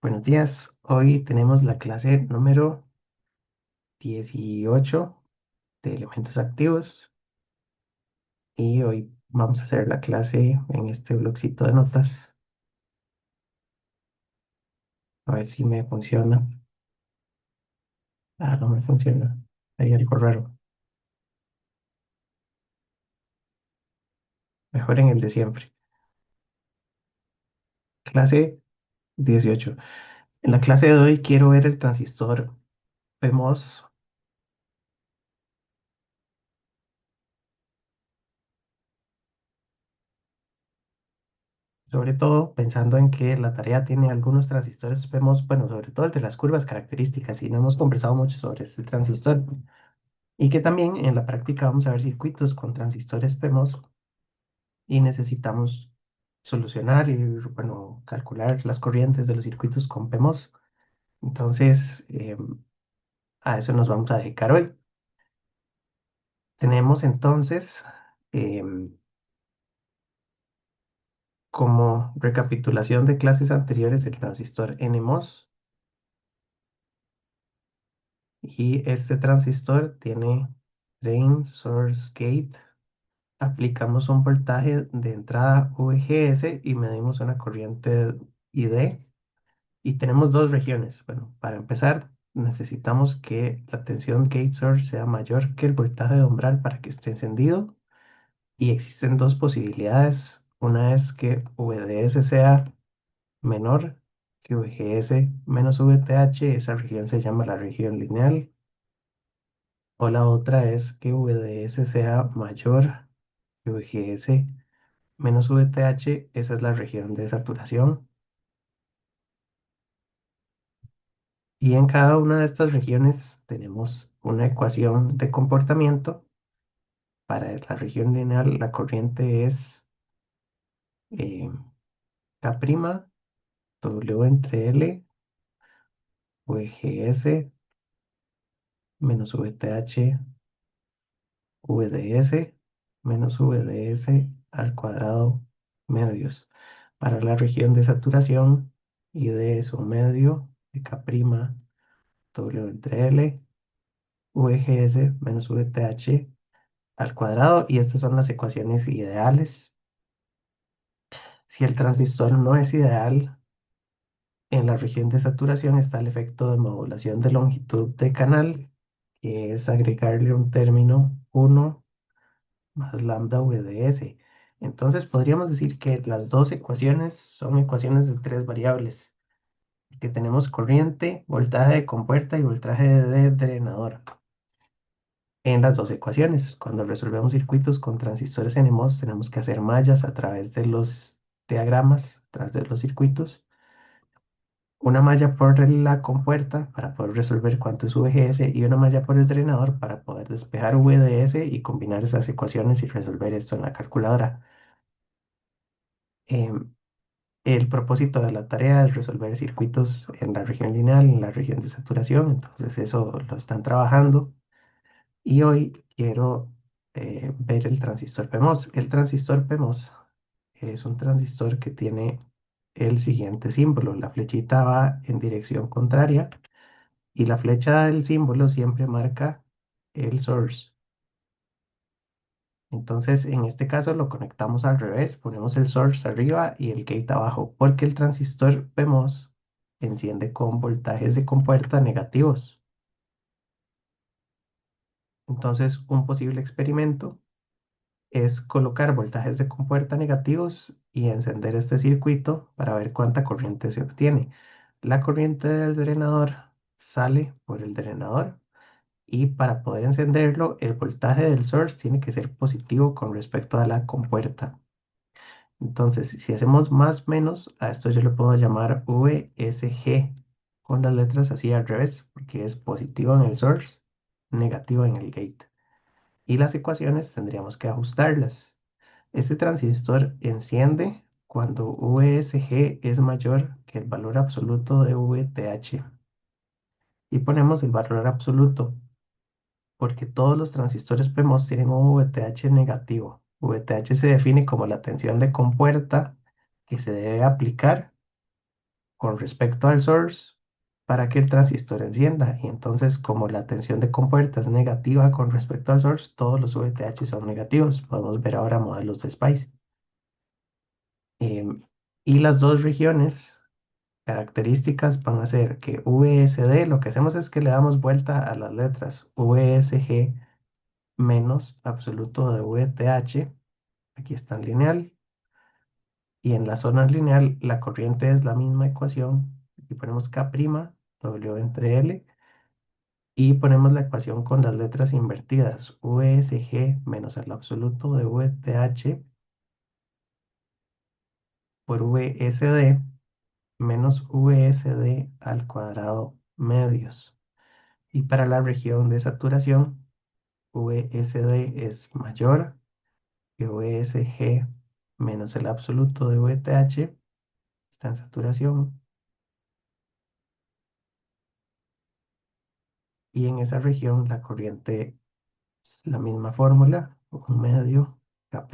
Buenos días, hoy tenemos la clase número 18 de elementos activos y hoy vamos a hacer la clase en este bloccito de notas, a ver si me funciona. No me funciona, hay algo raro, mejor en el de siempre. Clase 18. En la clase de hoy quiero ver el transistor PMOS, sobre todo pensando en que la tarea tiene algunos transistores PMOS, bueno, sobre todo el de las curvas características, y no hemos conversado mucho sobre este transistor. Y que también en la práctica vamos a ver circuitos con transistores PMOS y necesitamos solucionar y, bueno, calcular las corrientes de los circuitos con PMOS. Entonces, a eso nos vamos a dedicar hoy. Tenemos entonces, como recapitulación de clases anteriores, el transistor NMOS, y este transistor tiene Drain Source Gate. Aplicamos un voltaje de entrada VGS y medimos una corriente ID. Y tenemos dos regiones. Bueno, para empezar, necesitamos que la tensión gate source sea mayor que el voltaje de umbral para que esté encendido. Y existen dos posibilidades. Una es que VDS sea menor que VGS menos VTH. Esa región se llama la región lineal. O la otra es que VDS sea mayor que VGS menos VTH. Esa es la región de saturación. Y en cada una de estas regiones tenemos una ecuación de comportamiento. Para la región lineal, la corriente es eh, K', W entre L, VGS menos VTH, VDS menos VDS al cuadrado medios. Para la región de saturación, ID es un medio de K', W entre L, VGS menos VTH al cuadrado, y estas son las ecuaciones ideales. Si el transistor no es ideal, en la región de saturación está el efecto de modulación de longitud de canal, que es agregarle un término 1 más lambda VDS. Entonces podríamos decir que las dos ecuaciones son ecuaciones de tres variables, que tenemos corriente, voltaje de compuerta y voltaje de drenador en las dos ecuaciones. Cuando resolvemos circuitos con transistores NMOS, tenemos que hacer mallas a través de los diagramas, a través de los circuitos. Una malla por la compuerta para poder resolver cuánto es VGS y una malla por el drenador para poder despejar VDS y combinar esas ecuaciones y resolver esto en la calculadora. Em, el propósito de la tarea es resolver circuitos en la región lineal, en la región de saturación, entonces eso lo están trabajando. Y hoy quiero ver el transistor PMOS. El transistor PMOS es un transistor que tiene el siguiente símbolo. La flechita va en dirección contraria y la flecha del símbolo siempre marca el source. Entonces, en este caso lo conectamos al revés, ponemos el source arriba y el gate abajo, porque el transistor PMOS enciende con voltajes de compuerta negativos. Entonces, un posible experimento es colocar voltajes de compuerta negativos y encender este circuito para ver cuánta corriente se obtiene. La corriente del drenador sale por el drenador, y para poder encenderlo, el voltaje del source tiene que ser positivo con respecto a la compuerta. Entonces, si hacemos más menos, a esto yo le puedo llamar VSG, con las letras así al revés, porque es positivo en el source, negativo en el gate. Y las ecuaciones tendríamos que ajustarlas. Este transistor enciende cuando VSG es mayor que el valor absoluto de VTH. Y ponemos el valor absoluto porque todos los transistores PMOS tienen un VTH negativo. VTH se define como la tensión de compuerta que se debe aplicar con respecto al source para que el transistor encienda. Y entonces, como la tensión de compuerta es negativa con respecto al source, todos los VTH son negativos. Podemos ver ahora modelos de Spice. Em, y las dos regiones características van a ser que VSD, lo que hacemos es que le damos vuelta a las letras VSG menos absoluto de VTH. Aquí está en lineal. Y en la zona lineal, la corriente es la misma ecuación. Aquí ponemos K', W entre L, y ponemos la ecuación con las letras invertidas. VSG menos el absoluto de VTH por VSD menos VSD al cuadrado medios. Y para la región de saturación, VSD es mayor que VSG menos el absoluto de VTH. Está en saturación. Y en esa región la corriente es la misma fórmula, un medio, K',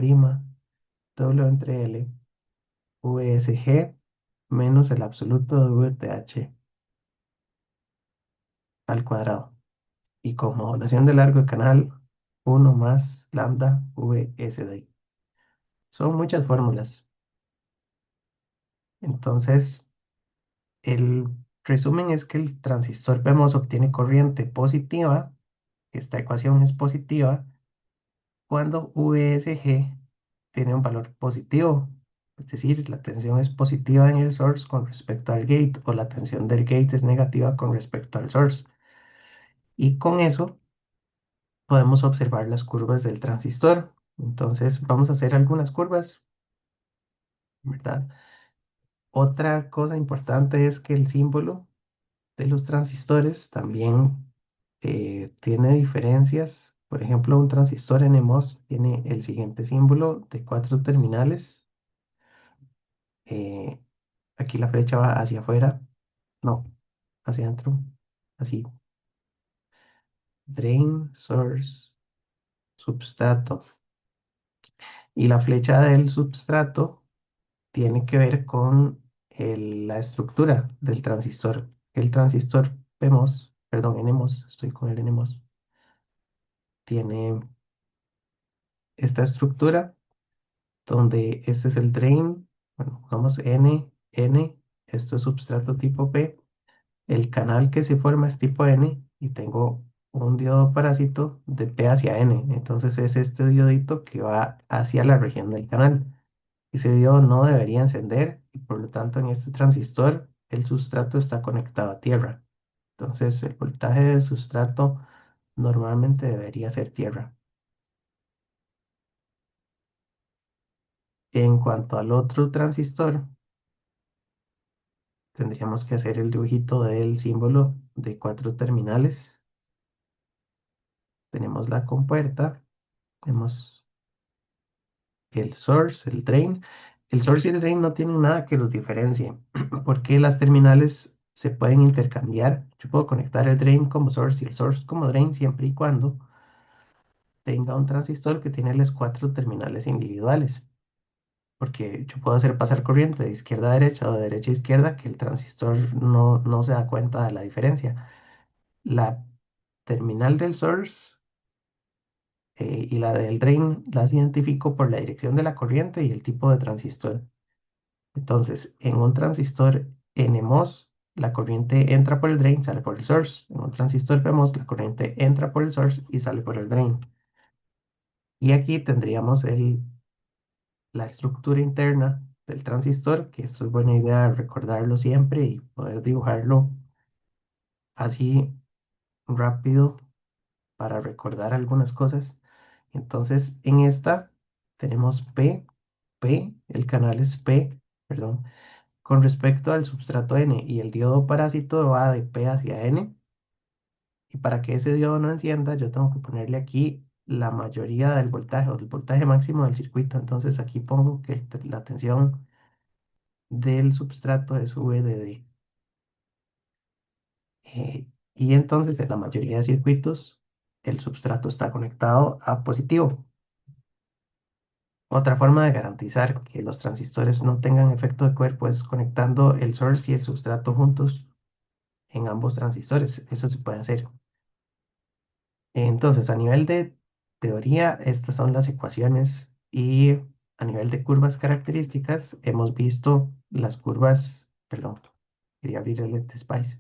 W entre L, VSG menos el absoluto de VTH al cuadrado. Y con modulación de largo de canal, 1 más lambda VSD. Son muchas fórmulas. Entonces, el resumen es que el transistor PMOS obtiene corriente positiva, esta ecuación es positiva, cuando VSG tiene un valor positivo. Es decir, la tensión es positiva en el source con respecto al gate, o la tensión del gate es negativa con respecto al source. Y con eso podemos observar las curvas del transistor. Entonces vamos a hacer algunas curvas, ¿verdad? Otra cosa importante es que el símbolo de los transistores también tiene diferencias. Por ejemplo, un transistor NMOS tiene el siguiente símbolo de 4 terminales. eh, Aquí la flecha va hacia afuera, no, hacia adentro, así. Drain, source, substrato. Y la flecha del substrato tiene que ver con la estructura del transistor. El transistor PMOS, perdón, NMOS, estoy con el NMOS, tiene esta estructura donde este es el drain, bueno, vamos N, esto es substrato tipo P. El canal que se forma es tipo N y tengo un diodo parásito de P hacia N. Entonces es este diodito que va hacia la región del canal. Ese diodo no debería encender y por lo tanto en este transistor el sustrato está conectado a tierra. Entonces el voltaje del sustrato normalmente debería ser tierra. En cuanto al otro transistor, tendríamos que hacer el dibujito del símbolo de 4 terminales. Tenemos la compuerta, tenemos el source, el drain. El source y el drain no tienen nada que los diferencie, porque las terminales se pueden intercambiar. Yo puedo conectar el drain como source y el source como drain siempre y cuando tenga un transistor que tiene las 4 terminales individuales. Porque yo puedo hacer pasar corriente de izquierda a derecha o de derecha a izquierda que el transistor no se da cuenta de la diferencia. La terminal del source y la del drain las identifico por la dirección de la corriente y el tipo de transistor. Entonces, en un transistor NMOS, la corriente entra por el drain, sale por el source. En un transistor PMOS, la corriente entra por el source y sale por el drain. Y aquí tendríamos la estructura interna del transistor, que esto es buena idea recordarlo siempre y poder dibujarlo así rápido para recordar algunas cosas. Entonces, en esta tenemos P, el canal es P, perdón, con respecto al substrato N y el diodo parásito va de P hacia N. Y para que ese diodo no encienda, yo tengo que ponerle aquí la mayoría del voltaje o el voltaje máximo del circuito. Entonces aquí pongo que la tensión del substrato es VDD. Y entonces en la mayoría de circuitos el substrato está conectado a positivo. Otra forma de garantizar que los transistores no tengan efecto de cuerpo es conectando el source y el sustrato juntos en ambos transistores. Eso se puede hacer. Entonces, a nivel de teoría, estas son las ecuaciones y a nivel de curvas características, hemos visto las curvas, perdón, quería abrir el Spice,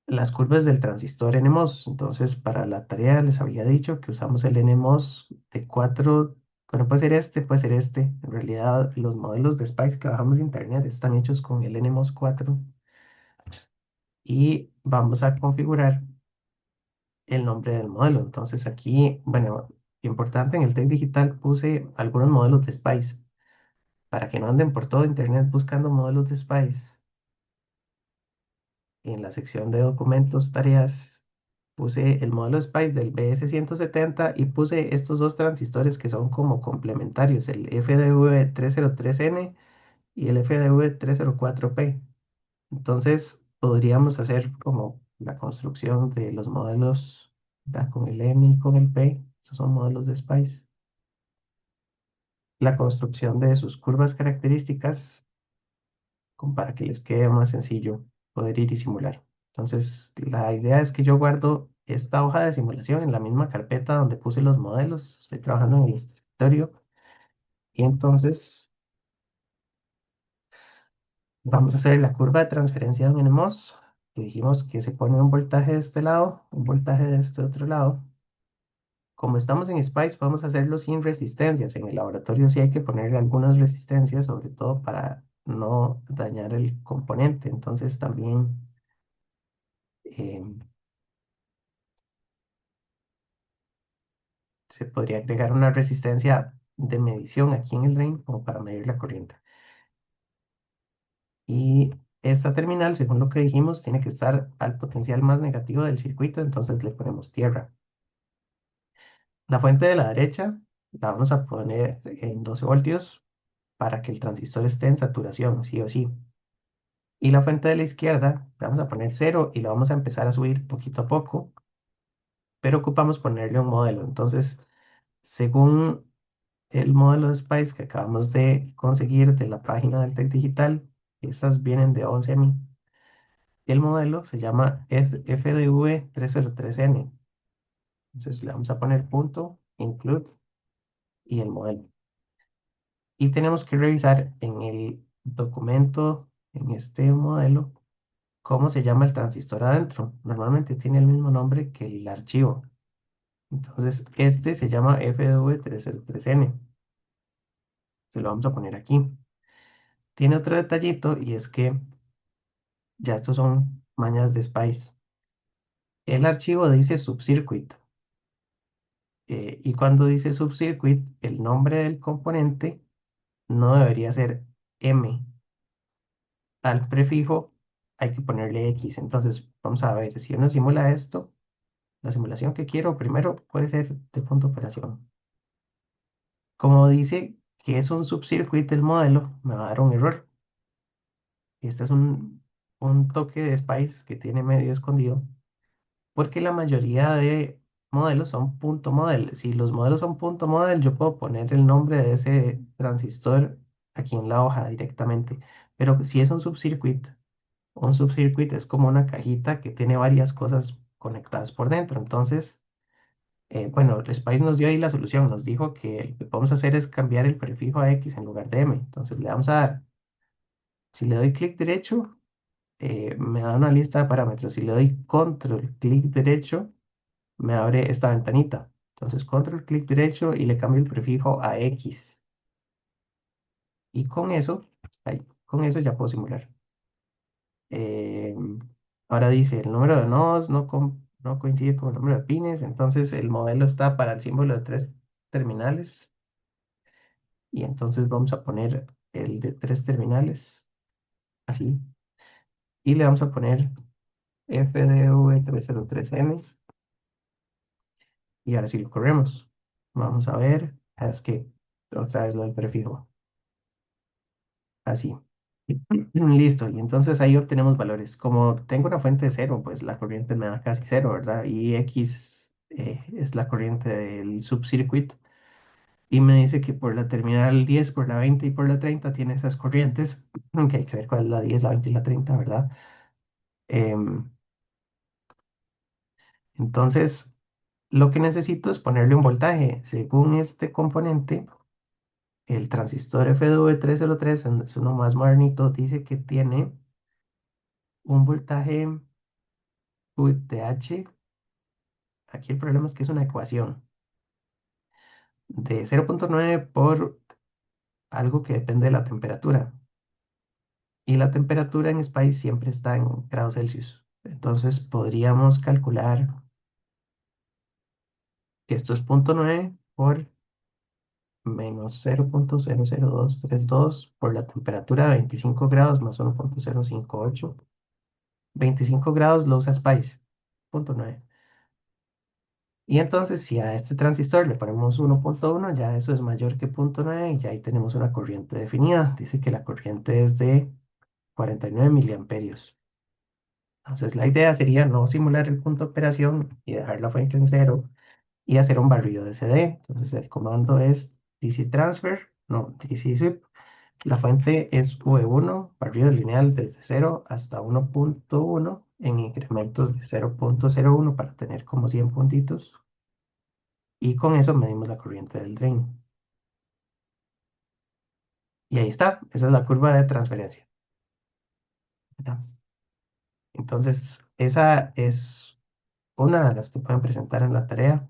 las curvas del transistor NMOS. Entonces, para la tarea les había dicho que usamos el NMOS de 4, bueno, puede ser este. En realidad, los modelos de Spice que bajamos de internet están hechos con el NMOS 4 y vamos a configurar el nombre del modelo. Entonces aquí, bueno, importante, en el Tech Digital puse algunos modelos de Spice para que no anden por todo internet buscando modelos de Spice. En la sección de documentos, tareas, puse el modelo Spice del BS170 y puse estos dos transistores que son como complementarios, el FDV303N y el FDV304P. Entonces podríamos hacer como la construcción de los modelos, ¿verdad? Con el M y con el P, esos son modelos de Spice. La construcción de sus curvas características para que les quede más sencillo poder ir y simular. Entonces, la idea es que yo guardo esta hoja de simulación en la misma carpeta donde puse los modelos. Estoy trabajando en el escritorio y entonces vamos a hacer la curva de transferencia de un NMOS, que dijimos que se pone un voltaje de este lado, un voltaje de este otro lado. Como estamos en Spice, podemos hacerlo sin resistencias. En el laboratorio sí hay que ponerle algunas resistencias, sobre todo para no dañar el componente. Entonces también eh, se podría agregar una resistencia de medición aquí en el drain como para medir la corriente. Y esta terminal, según lo que dijimos, tiene que estar al potencial más negativo del circuito, entonces le ponemos tierra. La fuente de la derecha la vamos a poner en 12 voltios para que el transistor esté en saturación, sí o sí. Y la fuente de la izquierda la vamos a poner cero y la vamos a empezar a subir poquito a poco, pero ocupamos ponerle un modelo. Entonces, según el modelo de Spice que acabamos de conseguir de la página del Tech Digital, estas vienen de 11 mi. El modelo se llama FDV303N. Entonces le vamos a poner punto, include y el modelo. Y tenemos que revisar en el documento, en este modelo, cómo se llama el transistor adentro. Normalmente tiene el mismo nombre que el archivo. Entonces, este se llama FW303N. Se lo vamos a poner aquí. Tiene otro detallito y es que ya estos son mañas de Spice. El archivo dice subcircuit. Y cuando dice subcircuit, el nombre del componente no debería ser M. Al prefijo hay que ponerle X. Entonces, vamos a ver, si uno simula esto, la simulación que quiero primero puede ser de punto de operación. Como dice que es un subcircuit el modelo, me va a dar un error. Este es un toque de Spice que tiene medio escondido, porque la mayoría de modelos son punto model. Si los modelos son punto model, yo puedo poner el nombre de ese transistor aquí en la hoja directamente. Pero si es un subcircuit es como una cajita que tiene varias cosas conectadas por dentro. Entonces, bueno, Spice nos dio ahí la solución. Nos dijo que lo que podemos hacer es cambiar el prefijo a X en lugar de M. Entonces le vamos a dar, si le doy clic derecho, me da una lista de parámetros. Si le doy control clic derecho, me abre esta ventanita. Entonces, control clic derecho y le cambio el prefijo a X. Y con eso, ahí, con eso ya puedo simular. Eh, Ahora dice, el número de nodos no coincide con el número de pines, entonces el modelo está para el símbolo de tres terminales. Y entonces vamos a poner el de tres terminales, así. Y le vamos a poner FDV303N. Y ahora sí lo corremos. Vamos a ver, es que otra vez lo del prefijo. Así. Listo. Y entonces ahí obtenemos valores. Como tengo una fuente de cero, pues la corriente me da casi cero, ¿verdad? Y X es la corriente del subcircuit. Y me dice que por la terminal 10, por la 20 y por la 30 tiene esas corrientes, aunque hay que ver cuál es la 10, la 20 y la 30, ¿verdad? Em, entonces, lo que necesito es ponerle un voltaje. Según este componente, el transistor FW303, es uno más modernito, dice que tiene un voltaje VTH. Aquí el problema es que es una ecuación de 0,9 por algo que depende de la temperatura. Y la temperatura en Spice siempre está en grados Celsius. Entonces podríamos calcular que esto es 0,9 por menos 0,00232 por la temperatura de 25 grados más 1,058. 25 grados lo usa Spice, 0,9. Y entonces si a este transistor le ponemos 1,1, ya eso es mayor que 0,9 y ya ahí tenemos una corriente definida. Dice que la corriente es de 49 miliamperios. Entonces la idea sería no simular el punto de operación y dejar la fuente en cero y hacer un barrido de CD. Entonces el comando es DC transfer, no, DC sweep. La fuente es V1, barrido lineal desde 0 hasta 1,1 en incrementos de 0,01 para tener como 100 puntitos. Y con eso medimos la corriente del drain. Y ahí está, esa es la curva de transferencia, ¿verdad? Entonces, esa es una de las que pueden presentar en la tarea,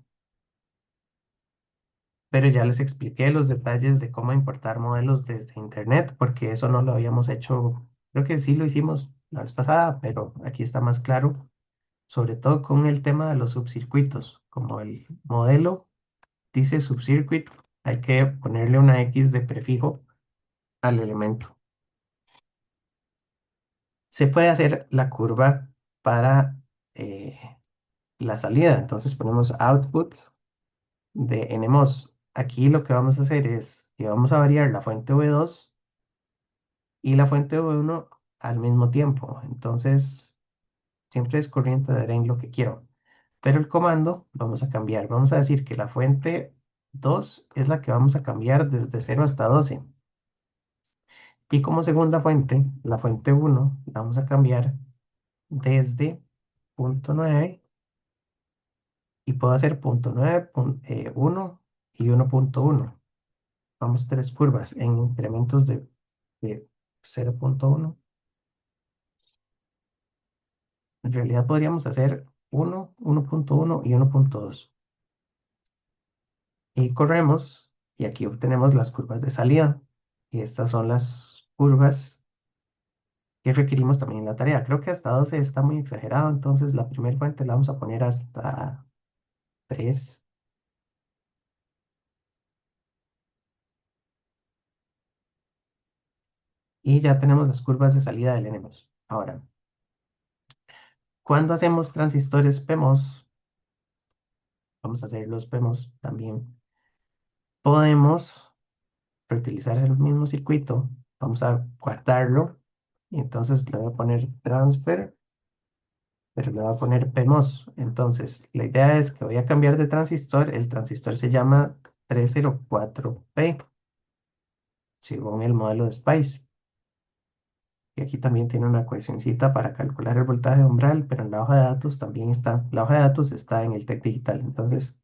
pero ya les expliqué los detalles de cómo importar modelos desde internet, porque eso no lo habíamos hecho, creo que sí lo hicimos la vez pasada, pero aquí está más claro, sobre todo con el tema de los subcircuitos, como el modelo dice subcircuit, hay que ponerle una X de prefijo al elemento. Se puede hacer la curva para eh, la salida, entonces ponemos output de NMOS. Aquí lo que vamos a hacer es que vamos a variar la fuente V2 y la fuente V1 al mismo tiempo. Entonces, siempre es corriente de drain lo que quiero. Pero el comando vamos a cambiar. Vamos a decir que la fuente 2 es la que vamos a cambiar desde 0 hasta 12. Y como segunda fuente, la fuente 1 la vamos a cambiar desde punto 9 y puedo hacer punto 9, 1 y 1,1. Vamos tres curvas en incrementos de 0,1. En realidad podríamos hacer 1, 1,1 y 1,2. Y corremos y aquí obtenemos las curvas de salida. Y estas son las curvas que requerimos también en la tarea. Creo que hasta 12 está muy exagerado, entonces la primera fuente la vamos a poner hasta 3 y ya tenemos las curvas de salida del NMOS. Ahora, cuando hacemos transistores PMOS, vamos a hacer los PMOS también, podemos reutilizar el mismo circuito. Vamos a guardarlo y entonces le voy a poner transfer, pero le voy a poner PMOS. Entonces, la idea es que voy a cambiar de transistor. El transistor se llama 304P, según el modelo de Spice. Y aquí también tiene una ecuacioncita para calcular el voltaje umbral, pero en la hoja de datos también está. La hoja de datos está en el TEC Digital. Entonces,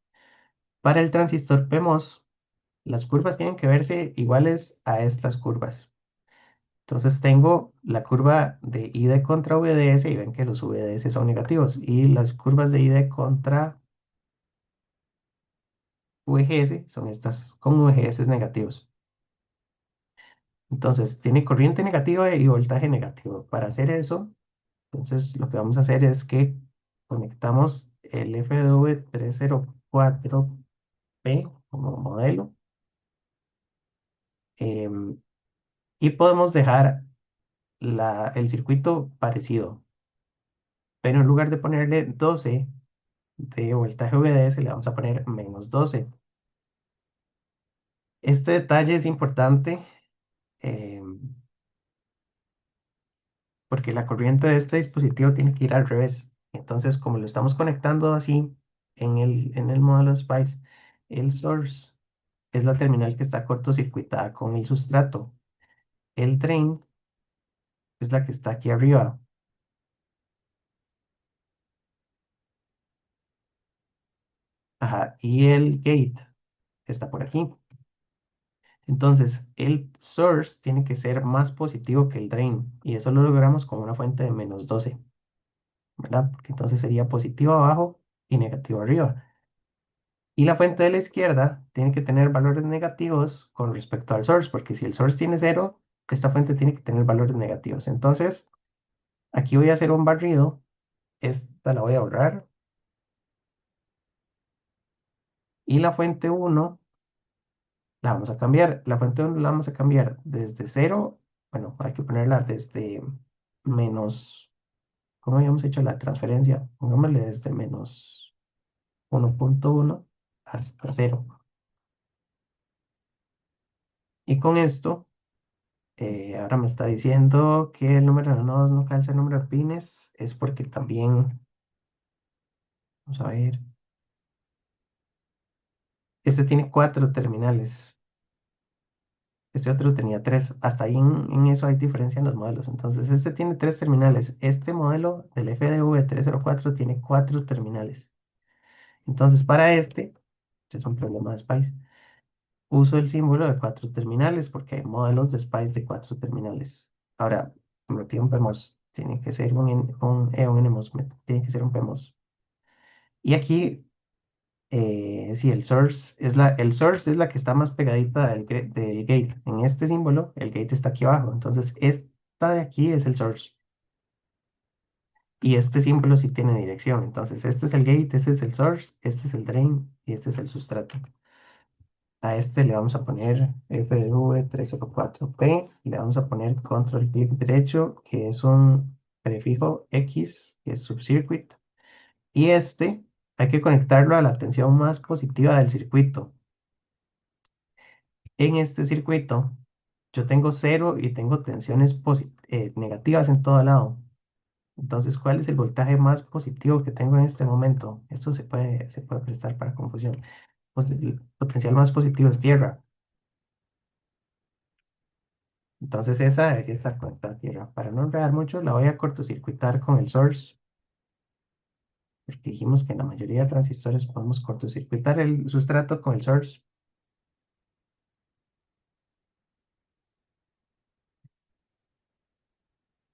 para el transistor PMOS, las curvas tienen que verse iguales a estas curvas. Entonces tengo la curva de ID contra VDS y ven que los VDS son negativos. Y las curvas de ID contra VGS son estas con VGS negativos. Entonces tiene corriente negativa y voltaje negativo. Para hacer eso, entonces lo que vamos a hacer es que conectamos el FW304P como modelo, em, y podemos dejar el circuito parecido, pero en lugar de ponerle 12 de voltaje VDS le vamos a poner -12. Este detalle es importante porque la corriente de este dispositivo tiene que ir al revés. Entonces, como lo estamos conectando así en el modelo Spice, el source es la terminal que está cortocircuitada con el sustrato. El drain es la que está aquí arriba. Ajá, y el gate está por aquí. Entonces, el source tiene que ser más positivo que el drain. Y eso lo logramos con una fuente de -12, ¿verdad? Porque entonces sería positivo abajo y negativo arriba. Y la fuente de la izquierda tiene que tener valores negativos con respecto al source, porque si el source tiene 0, esta fuente tiene que tener valores negativos. Entonces, aquí voy a hacer un barrido. Esta la voy a borrar. Y la fuente uno la vamos a cambiar. La fuente uno la vamos a cambiar desde 0. Bueno, hay que ponerla desde menos. ¿Cómo habíamos hecho la transferencia? Pongámosle desde -1.1 hasta 0. Y con esto, ahora me está diciendo que el número de nodos no calza el número de pines. Es porque también, vamos a ver, este tiene 4 terminales. Este otro tenía 3. Hasta ahí en eso hay diferencia en los modelos. Entonces, este tiene 3 terminales. Este modelo del FDV 4 tiene 4 terminales. Entonces, para este es un problema de Spice. Uso el símbolo de 4 terminales porque hay modelos de Spice de 4 terminales. Ahora, metí un PEMOS. Tiene que ser un NMOS. Tiene que ser un PEMOS. Y aquí, sí, el source es la que está más pegadita del gate. En este símbolo, el gate está aquí abajo. Entonces, esta de aquí es el source. Y este símbolo sí tiene dirección. Entonces, este es el gate, este es el source, este es el drain y este es el sustrato. A este le vamos a poner FDV 4P, le vamos a poner control clic derecho, que es un prefijo X, que es subcircuit, y este hay que conectarlo a la tensión más positiva del circuito. En este circuito yo tengo 0 y tengo tensiones negativas en todo lado. Entonces, ¿cuál es el voltaje más positivo que tengo en este momento? Esto se puede prestar para confusión. Pues el potencial más positivo es tierra. Entonces esa debería estar conectada a tierra. Para no enredar mucho, la voy a cortocircuitar con el source, porque dijimos que en la mayoría de transistores podemos cortocircuitar el sustrato con el source.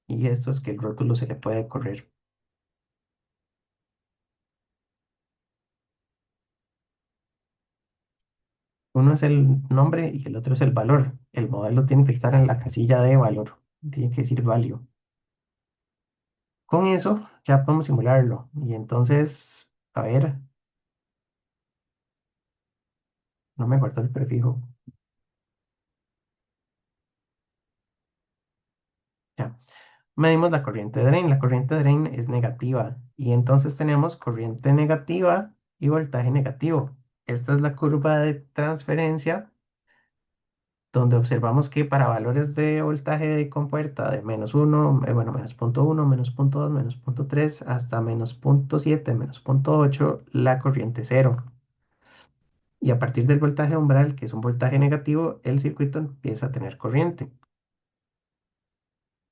Y esto es que el rótulo se le puede correr. Uno es el nombre y el otro es el valor. El modelo tiene que estar en la casilla de valor. Tiene que decir value. Con eso ya podemos simularlo. Y entonces, a ver, no me guardó el prefijo. Ya. Medimos la corriente drain. La corriente drain es negativa. Y entonces tenemos corriente negativa y voltaje negativo. Esta es la curva de transferencia donde observamos que para valores de voltaje de compuerta de -1, bueno, -0.1, -0.2, -0.3 hasta -0.7, -0.8, la corriente es cero. Y a partir del voltaje umbral, que es un voltaje negativo, el circuito empieza a tener corriente,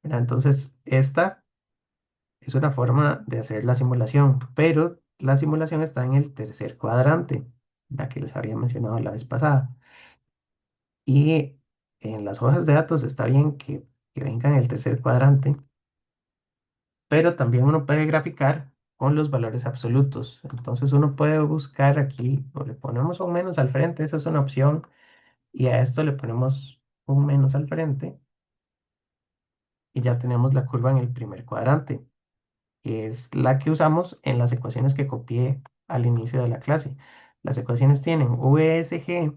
¿verdad? Entonces, esta es una forma de hacer la simulación, pero la simulación está en el tercer cuadrante, la que les había mencionado la vez pasada. Y en las hojas de datos está bien que venga en el tercer cuadrante, pero también uno puede graficar con los valores absolutos. Entonces uno puede buscar aquí, o le ponemos un menos al frente, esa es una opción, y a esto le ponemos un menos al frente, y ya tenemos la curva en el primer cuadrante, que es la que usamos en las ecuaciones que copié al inicio de la clase. Las ecuaciones tienen VSG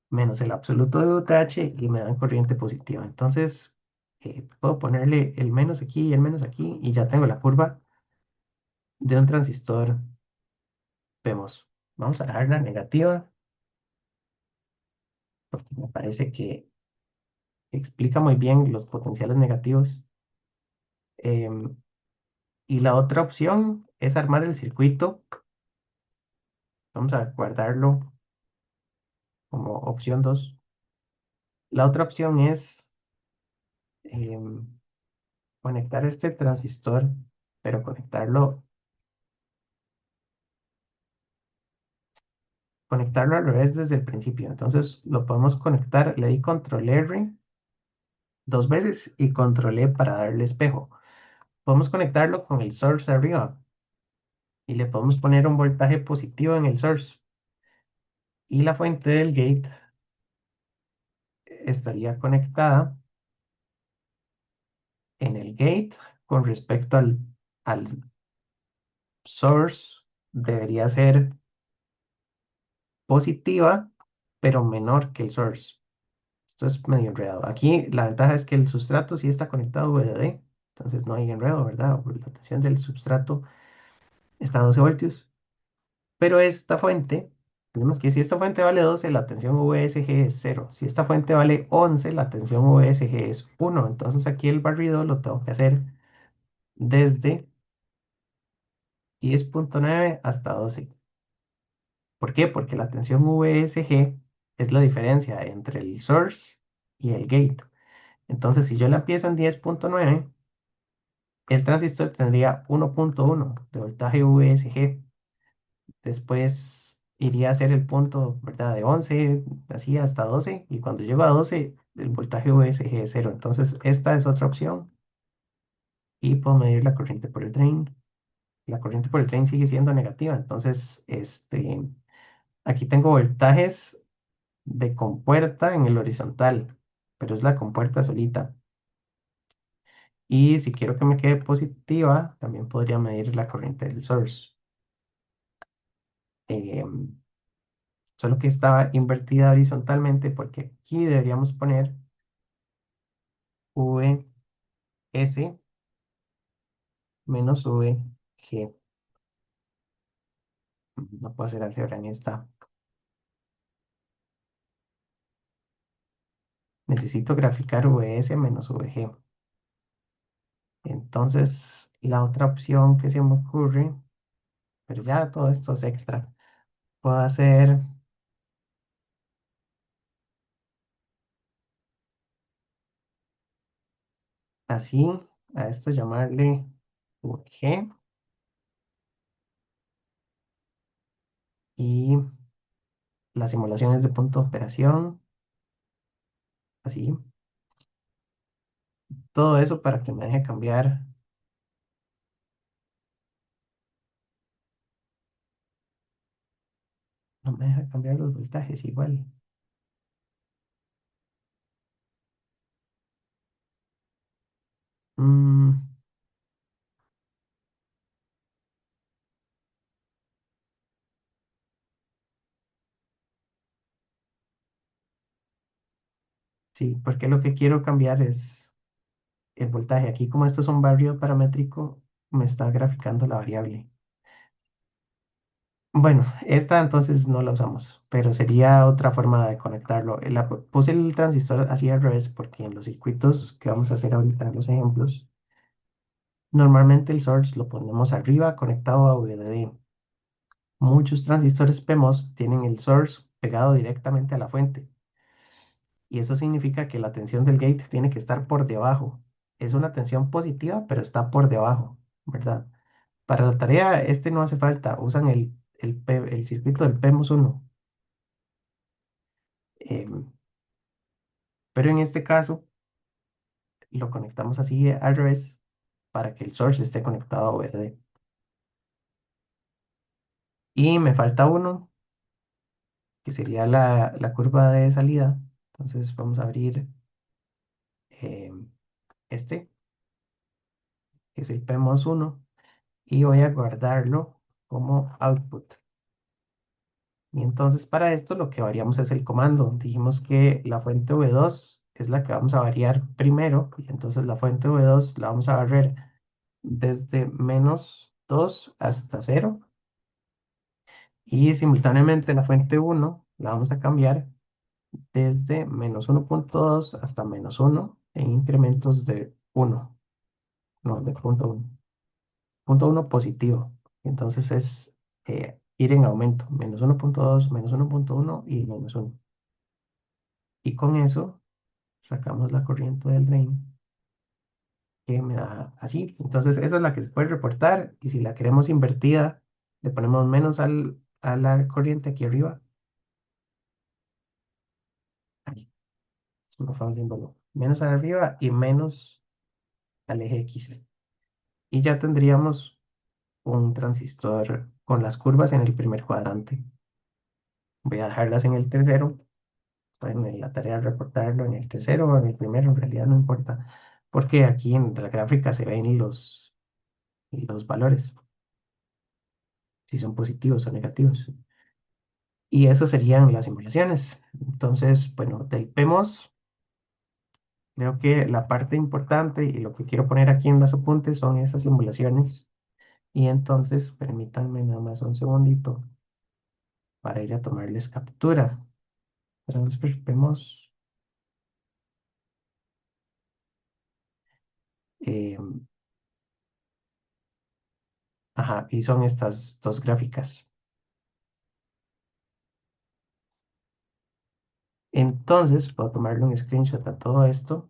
menos el absoluto de UTH y me dan corriente positiva. Entonces, puedo ponerle el menos aquí y el menos aquí y ya tengo la curva de un transistor. Vemos, vamos a dejarla negativa porque me parece que explica muy bien los potenciales negativos. Em, y la otra opción es armar el circuito. Vamos a guardarlo como opción 2. La otra opción es em, conectar este transistor, pero conectarlo al revés desde el principio. Entonces lo podemos conectar, le di control R dos veces y control E para darle espejo. Podemos conectarlo con el source arriba y le podemos poner un voltaje positivo en el source. Y la fuente del gate estaría conectada en el gate con respecto al source. Debería ser positiva, pero menor que el source. Esto es medio enredado. Aquí la ventaja es que el sustrato sí está conectado a VDD, entonces no hay enredo, ¿verdad? La tensión del substrato está a 12 voltios. Pero esta fuente, tenemos que si esta fuente vale 12, la tensión VSG es cero. Si esta fuente vale 11, la tensión VSG es uno. Entonces aquí el barrido lo tengo que hacer desde 10.9 hasta 12. ¿Por qué? Porque la tensión VSG es la diferencia entre el source y el gate. Entonces, si yo la empiezo en 10.9, el transistor tendría 1.1 de voltaje VSG. Después iría a ser el punto, ¿verdad? De 11, así hasta 12. Y cuando llego a 12, el voltaje VSG es cero. Entonces, esta es otra opción. Y puedo medir la corriente por el drain. La corriente por el drain sigue siendo negativa. Entonces, aquí tengo voltajes de compuerta en el horizontal, pero es la compuerta solita. Y si quiero que me quede positiva, también podría medir la corriente del source. Em, Solo que estaba invertida horizontalmente porque aquí deberíamos poner VS menos VG. No puedo hacer álgebra en esta. Necesito graficar VS menos VG. Entonces, la otra opción que se me ocurre, pero ya todo esto es extra, puedo hacer así, a esto llamarle VG y las simulaciones de punto de operación, así. Todo eso para que me deje cambiar, no me deja cambiar los voltajes igual. Mm, sí, porque lo que quiero cambiar es el voltaje. Aquí, como esto es un barrio paramétrico, me está graficando la variable. Bueno, esta entonces no la usamos, pero sería otra forma de conectarlo. Puse el transistor así al revés porque en los circuitos que vamos a hacer ahorita en los ejemplos, normalmente el source lo ponemos arriba conectado a VDD. Muchos transistores PMOS tienen el source pegado directamente a la fuente y eso significa que la tensión del gate tiene que estar por debajo. Es una tensión positiva, pero está por debajo, ¿verdad? Para la tarea, no hace falta, usan el circuito del PMOS 1. em, pero en este caso, lo conectamos así al revés para que el source esté conectado a VDD. Y me falta uno, que sería la curva de salida. Entonces vamos a abrir em, este, que es el PMOS 1, y voy a guardarlo como output. Y entonces para esto lo que variamos es el comando. Dijimos que la fuente V2 es la que vamos a variar primero, y entonces la fuente V2 la vamos a barrer desde -2 hasta 0, y simultáneamente la fuente 1 la vamos a cambiar desde -1.2 hasta -1 en incrementos de 1, no, de punto uno positivo. Entonces es ir en aumento, -1.2, -1.1 y -1. Y con eso sacamos la corriente del drain que me da así. Entonces, esa es la que se puede reportar. Y si la queremos invertida, le ponemos menos a la corriente aquí arriba. Ahí, se me fue un símbolo. Menos arriba y menos al eje X. Y ya tendríamos un transistor con las curvas en el primer cuadrante. Voy a dejarlas en el tercero. En la tarea de reportarlo en el tercero o en el primero, en realidad no importa. Porque aquí en la gráfica se ven los valores, si son positivos o negativos. Y esas serían las simulaciones. Entonces, bueno, del PEMOS, creo que la parte importante y lo que quiero poner aquí en los apuntes son esas simulaciones. Y entonces, permítanme nada más un segundito para ir a tomarles captura. Transfer PEMOS. eh, ajá, y son estas dos gráficas. Entonces, puedo tomarle un screenshot a todo esto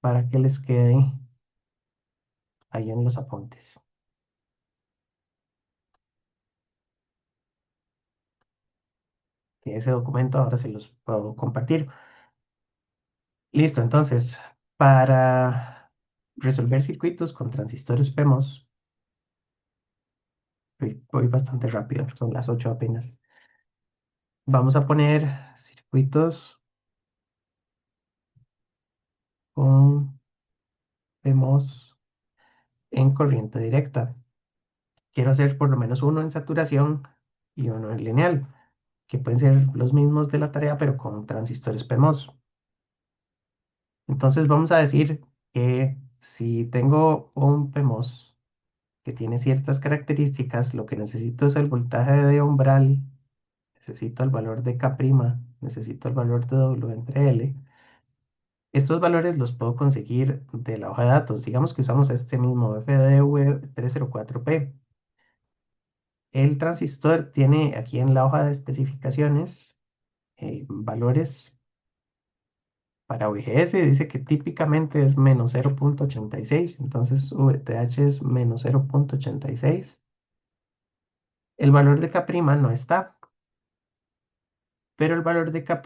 para que les quede ahí en los apuntes. Que ese documento ahora se los puedo compartir. Listo, entonces, para resolver circuitos con transistores PEMOS, voy bastante rápido, son las 8 apenas. Vamos a poner circuitos con PEMOS en corriente directa. Quiero hacer por lo menos uno en saturación y uno en lineal, que pueden ser los mismos de la tarea, pero con transistores PEMOS. Entonces vamos a decir que si tengo un PEMOS que tiene ciertas características, lo que necesito es el voltaje de umbral, necesito el valor de K', necesito el valor de W entre L. Estos valores los puedo conseguir de la hoja de datos. Digamos que usamos este mismo FDV304P. El transistor tiene aquí en la hoja de especificaciones valores para VGS. Dice que típicamente es menos 0,86. Entonces VTH es menos 0,86. El valor de K' no está, pero el valor de K'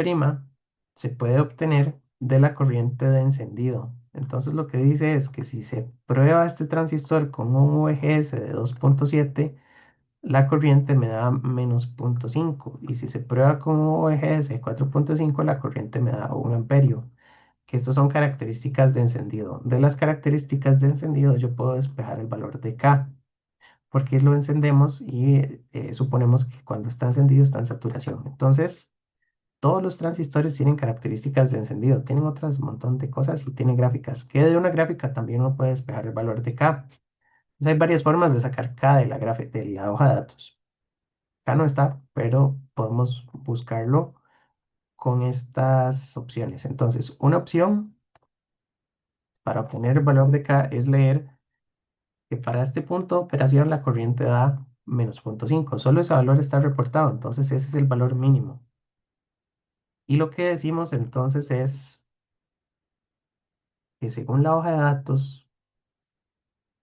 se puede obtener de la corriente de encendido. Entonces lo que dice es que si se prueba este transistor con un VGS de 2,7, la corriente me da menos 0,5. Y si se prueba con un VGS de 4,5, la corriente me da 1 amperio. Que estos son características de encendido. De las características de encendido yo puedo despejar el valor de K, porque lo encendemos y suponemos que cuando está encendido está en saturación. Entonces, todos los transistores tienen características de encendido, tienen otras un montón de cosas y tienen gráficas. Que de una gráfica también uno puede despejar el valor de K. Entonces, hay varias formas de sacar K de de la hoja de datos. K no está, pero podemos buscarlo con estas opciones. Entonces, una opción para obtener el valor de K es leer que para este punto de operación la corriente da menos 0,5. Solo ese valor está reportado, entonces ese es el valor mínimo. Y lo que decimos entonces es que según la hoja de datos,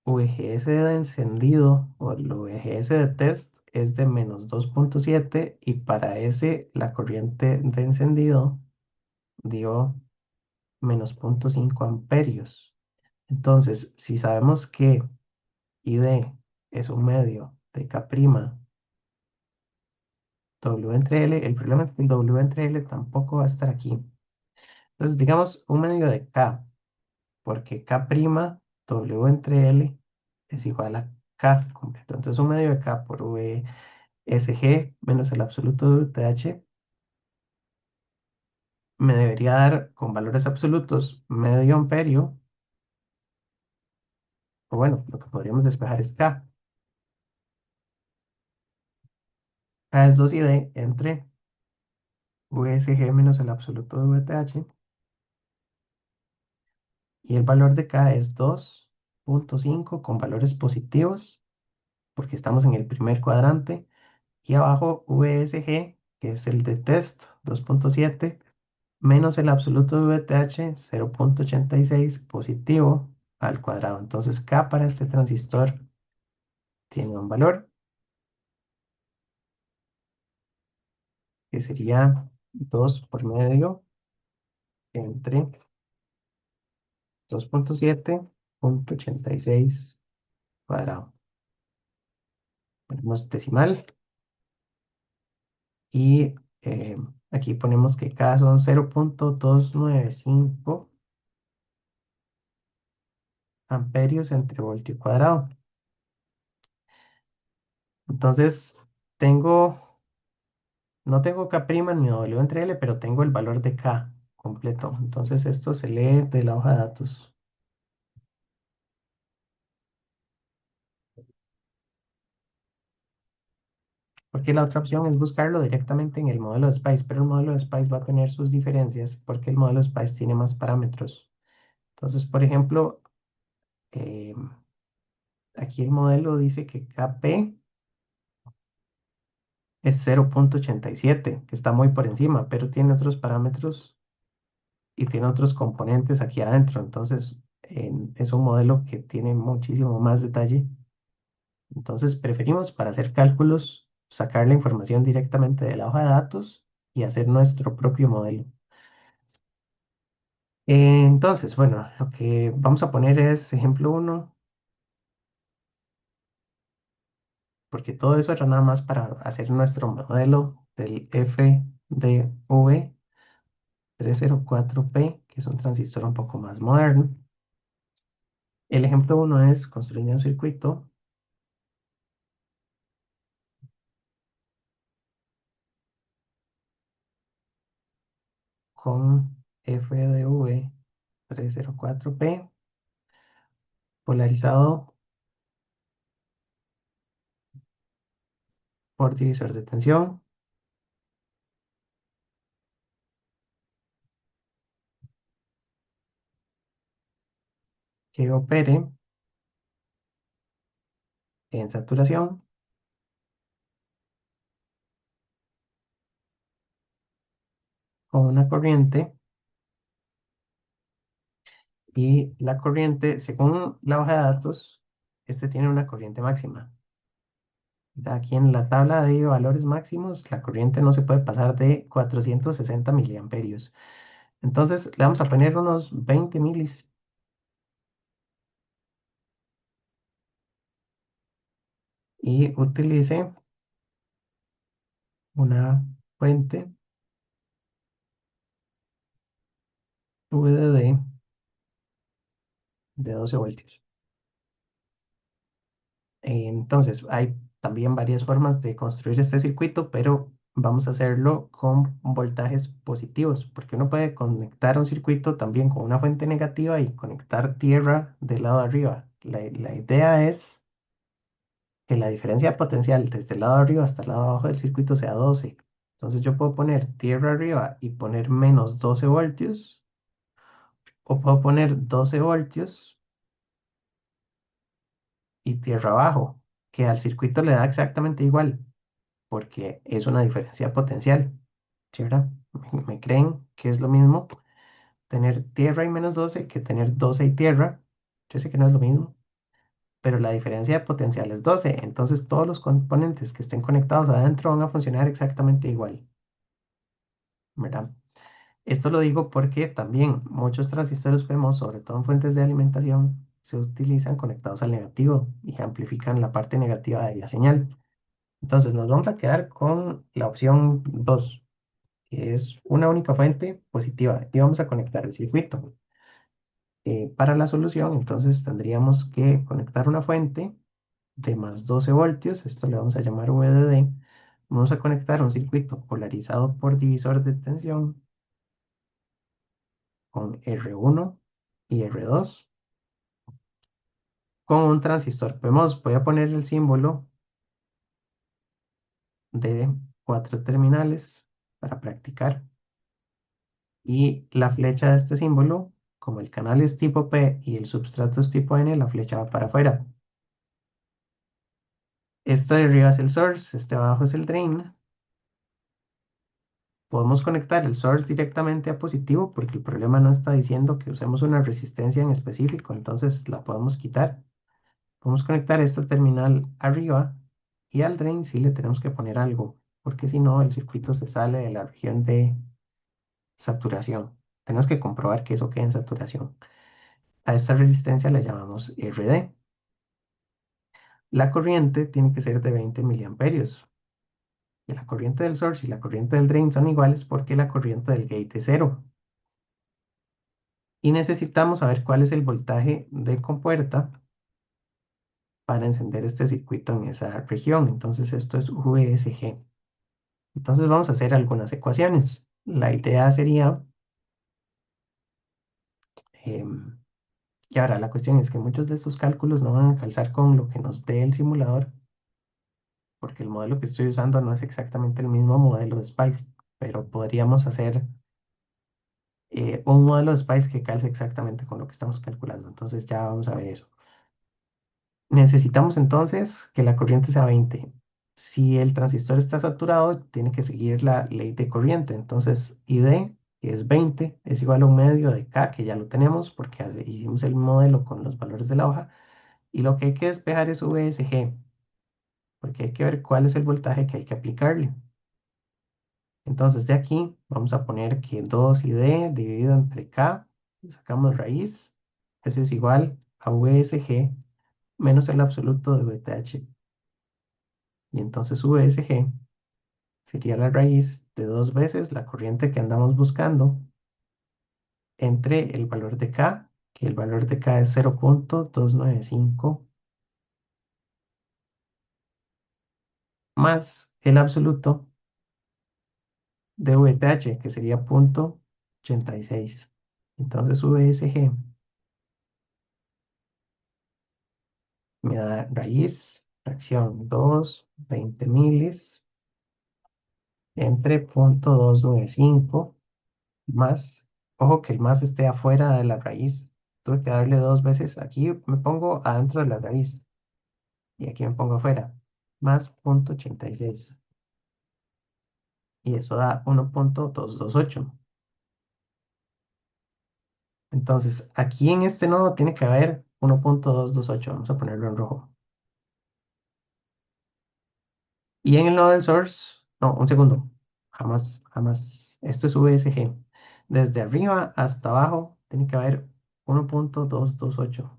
VGS de encendido o el VGS de test es de menos 2,7 y para ese la corriente de encendido dio menos 0,5 amperios. Entonces, si sabemos que ID es un medio de K' W entre L, el problema es que el W entre L tampoco va a estar aquí. Entonces, digamos un medio de K, porque K', W entre L es igual a K completo. Entonces, un medio de K por V SG menos el absoluto de VTH me debería dar con valores absolutos medio amperio, o bueno, lo que podríamos despejar es K. K es 2ID entre VSG menos el absoluto de VTH y el valor de K es 2,5 con valores positivos porque estamos en el primer cuadrante. Y abajo VSG, que es el de test 2.7, menos el absoluto de VTH 0.86 positivo al cuadrado. Entonces K para este transistor tiene un valor que sería 2 por medio entre 2.7.86 cuadrado. Ponemos decimal y aquí ponemos que K son 0.295 amperios entre voltio cuadrado. Entonces, no tengo K' ni W entre L, pero tengo el valor de K completo. Entonces, esto se lee de la hoja de datos. Porque la otra opción es buscarlo directamente en el modelo de SPICE, pero el modelo de SPICE va a tener sus diferencias porque el modelo de SPICE tiene más parámetros. Entonces, por ejemplo, eh, aquí el modelo dice que Kp es 0.87, que está muy por encima, pero tiene otros parámetros y tiene otros componentes aquí adentro. Entonces, es un modelo que tiene muchísimo más detalle. Entonces, preferimos para hacer cálculos sacar la información directamente de la hoja de datos y hacer nuestro propio modelo. Entonces, bueno, lo que vamos a poner es ejemplo uno, porque todo eso era nada más para hacer nuestro modelo del FDV 304P, que es un transistor un poco más moderno. El ejemplo uno es construir un circuito con FDV 304P polarizado por divisor de tensión que opere en saturación con una corriente y la corriente, según la hoja de datos, este tiene una corriente máxima. Aquí en la tabla de valores máximos, la corriente no se puede pasar de 460 miliamperios. Entonces le vamos a poner unos 20 milis y utilice una fuente VDD de 12 voltios. Entonces, hay también varias formas de construir este circuito, pero vamos a hacerlo con voltajes positivos, porque uno puede conectar un circuito también con una fuente negativa y conectar tierra del lado de arriba. La idea es que la diferencia potencial desde el lado de arriba hasta el lado de abajo del circuito sea 12. Entonces yo puedo poner tierra arriba y poner menos 12 voltios, o puedo poner 12 voltios y tierra abajo, que al circuito le da exactamente igual, porque es una diferencia potencial, ¿sí, verdad? ¿Me creen que es lo mismo tener tierra y menos 12 que tener 12 y tierra? Yo sé que no es lo mismo, pero la diferencia de potencial es 12, entonces todos los componentes que estén conectados adentro van a funcionar exactamente igual, ¿verdad? Esto lo digo porque también muchos transistores PMOS, sobre todo en fuentes de alimentación, se utilizan conectados al negativo y amplifican la parte negativa de la señal. Entonces nos vamos a quedar con la opción 2, que es una única fuente positiva, y vamos a conectar el circuito. Para la solución, entonces tendríamos que conectar una fuente de más 12 voltios, esto le vamos a llamar VDD. Vamos a conectar un circuito polarizado por divisor de tensión con R1 y R2 con un transistor PMOS. Voy a poner el símbolo de 4 terminales para practicar. Y la flecha de este símbolo, como el canal es tipo P y el substrato es tipo N, la flecha va para afuera. Esta de arriba es el source, este abajo es el drain. Podemos conectar el source directamente a positivo porque el problema no está diciendo que usemos una resistencia en específico, entonces la podemos quitar. Podemos conectar esta terminal arriba y al drain sí le tenemos que poner algo, porque si no el circuito se sale de la región de saturación. Tenemos que comprobar que eso quede en saturación. A esta resistencia le llamamos RD. La corriente tiene que ser de 20 miliamperios. Y la corriente del source y la corriente del drain son iguales porque la corriente del gate es cero. Y necesitamos saber cuál es el voltaje de compuerta para encender este circuito en esa región. Entonces esto es VSG. Entonces vamos a hacer algunas ecuaciones. La idea sería, em, y ahora la cuestión es que muchos de estos cálculos no van a calzar con lo que nos dé el simulador, porque el modelo que estoy usando no es exactamente el mismo modelo de Spice, pero podríamos hacer un modelo de Spice que calce exactamente con lo que estamos calculando. Entonces ya vamos a ver eso. Necesitamos entonces que la corriente sea 20. Si el transistor está saturado, tiene que seguir la ley de corriente. Entonces, ID, que es 20, es igual a un medio de K, que ya lo tenemos porque hicimos el modelo con los valores de la hoja. Y lo que hay que despejar es VSG, porque hay que ver cuál es el voltaje que hay que aplicarle. Entonces, de aquí vamos a poner que 2ID dividido entre K, sacamos raíz, eso es igual a VSG menos el absoluto de VTH. Y entonces VSG sería la raíz de dos veces la corriente que andamos buscando entre el valor de K, que el valor de K es 0,295, más el absoluto de VTH, que sería 0,86. Entonces VSG me da raíz, fracción 2, 20 milis, entre 0,295 más, ojo que el más esté afuera de la raíz. Tuve que darle dos veces. Aquí me pongo adentro de la raíz y aquí me pongo afuera. Más 0,86. Y eso da 1,228. Entonces, aquí en este nodo tiene que haber 1,228. Vamos a ponerlo en rojo. Y en el nodo del source, no, un segundo. Jamás, jamás. Esto es VSG. Desde arriba hasta abajo tiene que haber 1,228.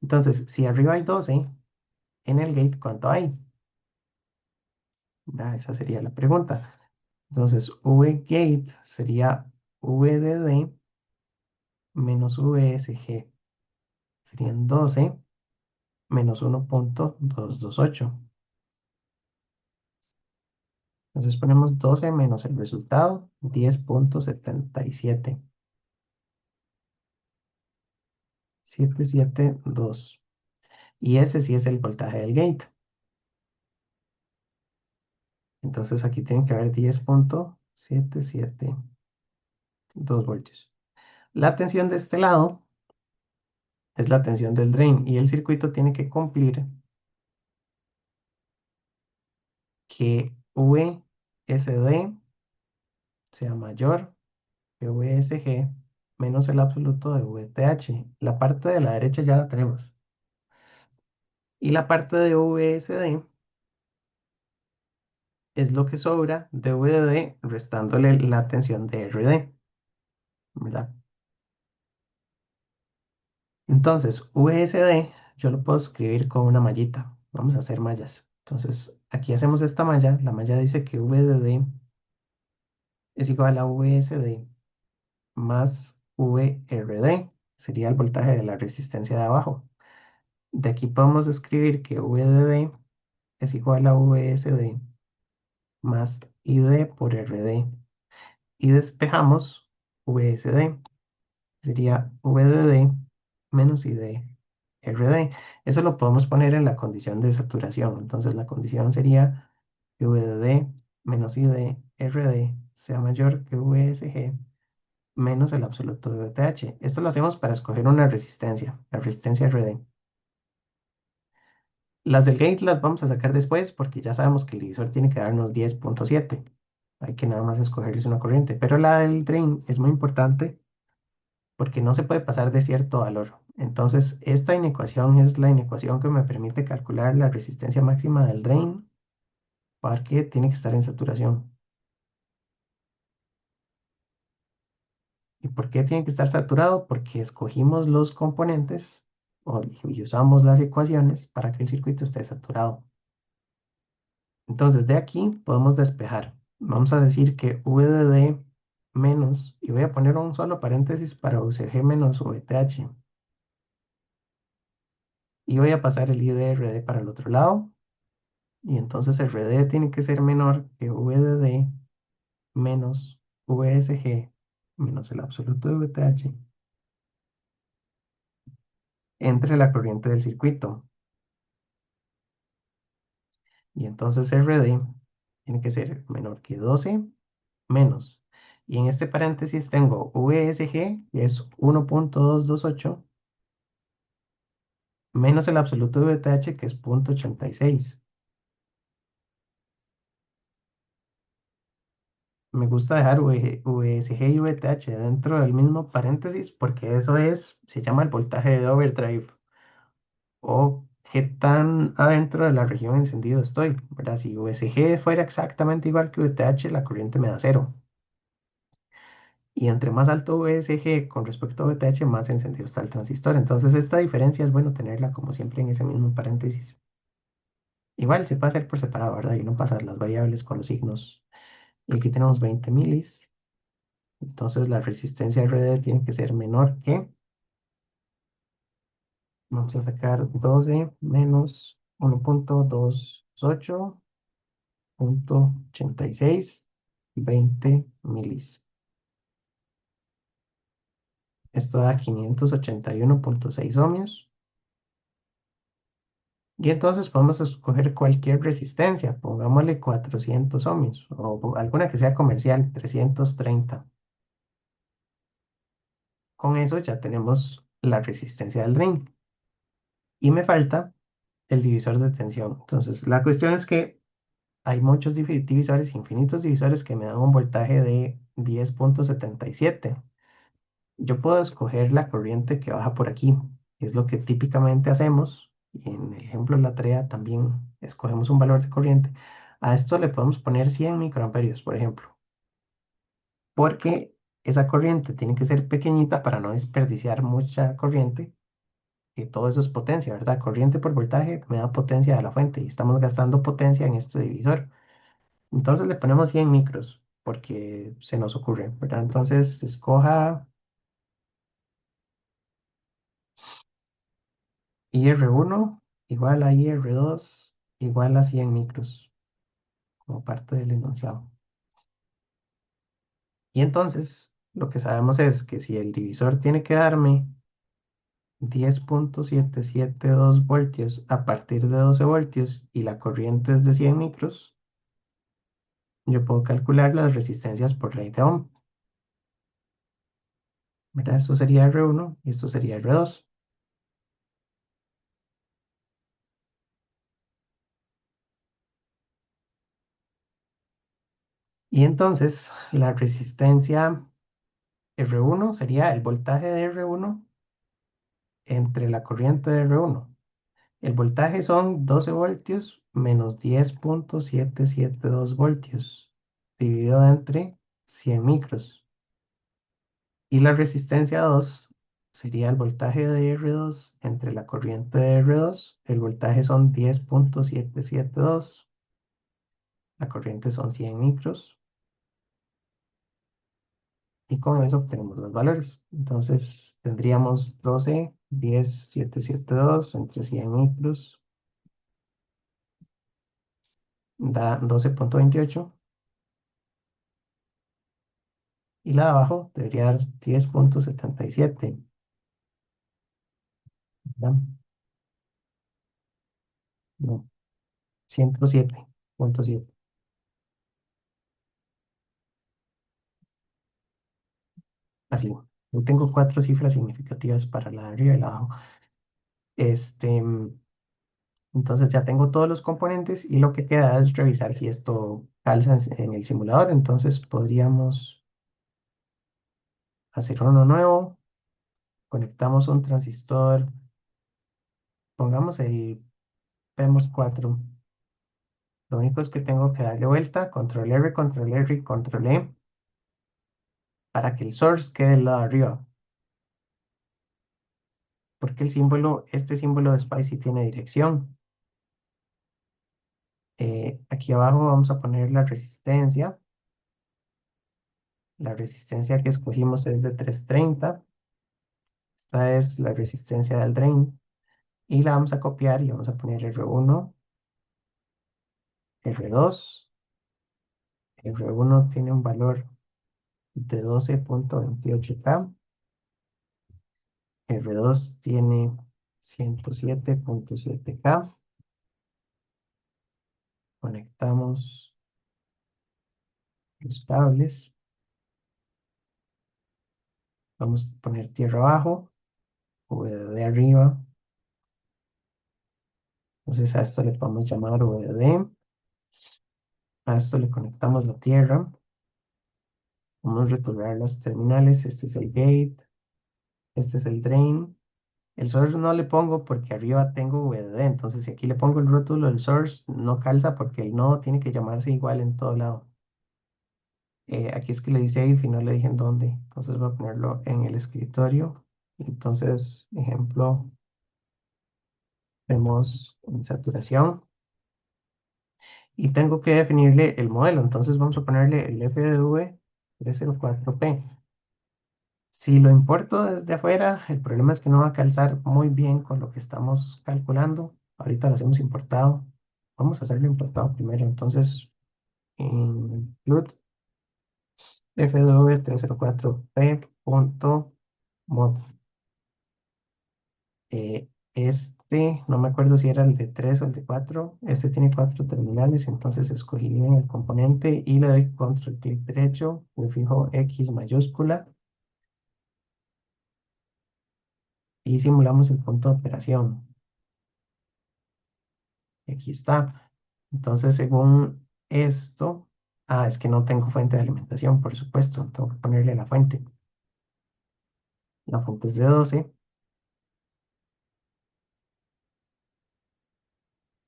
Entonces, si arriba hay 12, en el gate, ¿cuánto hay? Esa sería la pregunta. Entonces, VGate sería VDD menos VSG. Serían 12 menos 1,228. Entonces ponemos 12 menos el resultado, 10,77. 772. Y ese sí es el voltaje del gate. Entonces aquí tiene que haber 10,772 voltios. La tensión de este lado es la tensión del drain y el circuito tiene que cumplir que VSD sea mayor que VSG menos el absoluto de VTH. La parte de la derecha ya la tenemos. Y la parte de VSD es lo que sobra de VDD restándole la tensión de RD, ¿verdad? Entonces, VSD yo lo puedo escribir con una mallita. Vamos a hacer mallas. Entonces, aquí hacemos esta malla. La malla dice que VDD es igual a VSD más VRD. Sería el voltaje de la resistencia de abajo. De aquí podemos escribir que VDD es igual a VSD más ID por RD. Y despejamos VSD. Sería VDD menos ID RD. Eso lo podemos poner en la condición de saturación. Entonces la condición sería que VDD menos ID RD sea mayor que VSG menos el absoluto de VTH. Esto lo hacemos para escoger una resistencia, la resistencia RD. Las del gate las vamos a sacar después porque ya sabemos que el divisor tiene que darnos 10,7. Hay que nada más escogerles una corriente. Pero la del drain es muy importante porque no se puede pasar de cierto valor. Entonces, esta inecuación es la inecuación que me permite calcular la resistencia máxima del drain porque tiene que estar en saturación. ¿Y por qué tiene que estar saturado? Porque escogimos los componentes y usamos las ecuaciones para que el circuito esté saturado. Entonces, de aquí podemos despejar. Vamos a decir que V de D menos, y voy a poner un solo paréntesis para UCG menos VTH. Y voy a pasar el IDRD para el otro lado. Y entonces el RD tiene que ser menor que V de D menos VSG menos el absoluto de VTH entre la corriente del circuito. Y entonces RD tiene que ser menor que 12 menos. Y en este paréntesis tengo VSG, que es 1,228, menos el absoluto de VTH, que es 0,86. Me gusta dejar VSG y VTH dentro del mismo paréntesis porque eso es, se llama el voltaje de overdrive o qué tan adentro de la región encendido estoy, ¿verdad? Si VSG fuera exactamente igual que VTH, la corriente me da cero. Y entre más alto VSG con respecto a VTH, más encendido está el transistor. Entonces, esta diferencia es bueno tenerla como siempre en ese mismo paréntesis. Igual se puede hacer por separado, ¿verdad? Y no pasar las variables con los signos. Y aquí tenemos 20 milis. Entonces, la resistencia RD tiene que ser menor que, vamos a sacar 12 menos 1,228,86, 20 milis. Esto da 581,6 ohmios. Y entonces podemos escoger cualquier resistencia, pongámosle 400 ohmios o alguna que sea comercial, 330. Con eso ya tenemos la resistencia del drain. Y me falta el divisor de tensión. Entonces, la cuestión es que hay muchos divisores, infinitos divisores que me dan un voltaje de 10,77. Yo puedo escoger la corriente que baja por aquí, que es lo que típicamente hacemos. Y en el ejemplo de la tarea también escogemos un valor de corriente. A esto le podemos poner 100 microamperios, por ejemplo, porque esa corriente tiene que ser pequeñita para no desperdiciar mucha corriente, que todo eso es potencia, ¿verdad? Corriente por voltaje me da potencia de la fuente y estamos gastando potencia en este divisor. Entonces le ponemos 100 micros, porque se nos ocurre, ¿verdad? Entonces escoja IR1 igual a IR2 igual a 100 micros como parte del enunciado. Y entonces lo que sabemos es que si el divisor tiene que darme 10,772 voltios a partir de 12 voltios y la corriente es de 100 micros, yo puedo calcular las resistencias por ley de Ohm. ¿Verdad? Esto sería R1 y esto sería R2. Y entonces la resistencia R1 sería el voltaje de R1 entre la corriente de R1. El voltaje son 12 voltios menos 10,772 voltios, dividido entre 100 micros. Y la resistencia 2 sería el voltaje de R2 entre la corriente de R2. El voltaje son 10,772. La corriente son 100 micros. Y con eso obtenemos los valores. Entonces tendríamos 12, 10,772 entre 100 micros da 12,28. Y la de abajo debería dar 10,77. ¿Verdad? No, 107,7. Así. Yo tengo cuatro cifras significativas para la de arriba y la de abajo. Este, Entonces ya tengo todos los componentes y lo que queda es revisar si esto calza en el simulador. Entonces podríamos hacer uno nuevo. Conectamos un transistor, pongamos el PMOS 4. Lo único es que tengo que darle vuelta, control R, control R y control E, para que el source quede del lado de arriba. Porque este símbolo de SPICE tiene dirección. Aquí abajo vamos a poner la resistencia. La resistencia que escogimos es de 330. Esta es la resistencia del drain. Y la vamos a copiar y vamos a poner R1, R2. R1 tiene un valor de 12.28K. R2 tiene 107.7K. Conectamos los cables. Vamos a poner tierra abajo, VDD arriba. Entonces a esto le podemos llamar VDD. A esto le conectamos la tierra. Vamos a retular las terminales. Este es el gate. Este es el drain. El source no le pongo porque arriba tengo VDD. Entonces si aquí le pongo el rótulo del source, no calza porque el nodo tiene que llamarse igual en todo lado. Aquí es que le dice if y no le dije en dónde. Entonces voy a ponerlo en el escritorio. Entonces, ejemplo, vemos en saturación. Y tengo que definirle el modelo. Entonces vamos a ponerle el FDV 304P. Si lo importo desde afuera, el problema es que no va a calzar muy bien con lo que estamos calculando. Ahorita lo hacemos importado. Vamos a hacerlo importado primero. Entonces, include FW 304P.mod. No me acuerdo si era el de 3 o el de 4. Este tiene 4 terminales, entonces escogí bien el componente y le doy control clic derecho, me fijo X mayúscula y simulamos el punto de operación. Aquí está. Entonces, según esto, es que no tengo fuente de alimentación, por supuesto, tengo que ponerle la fuente. La fuente es de 12.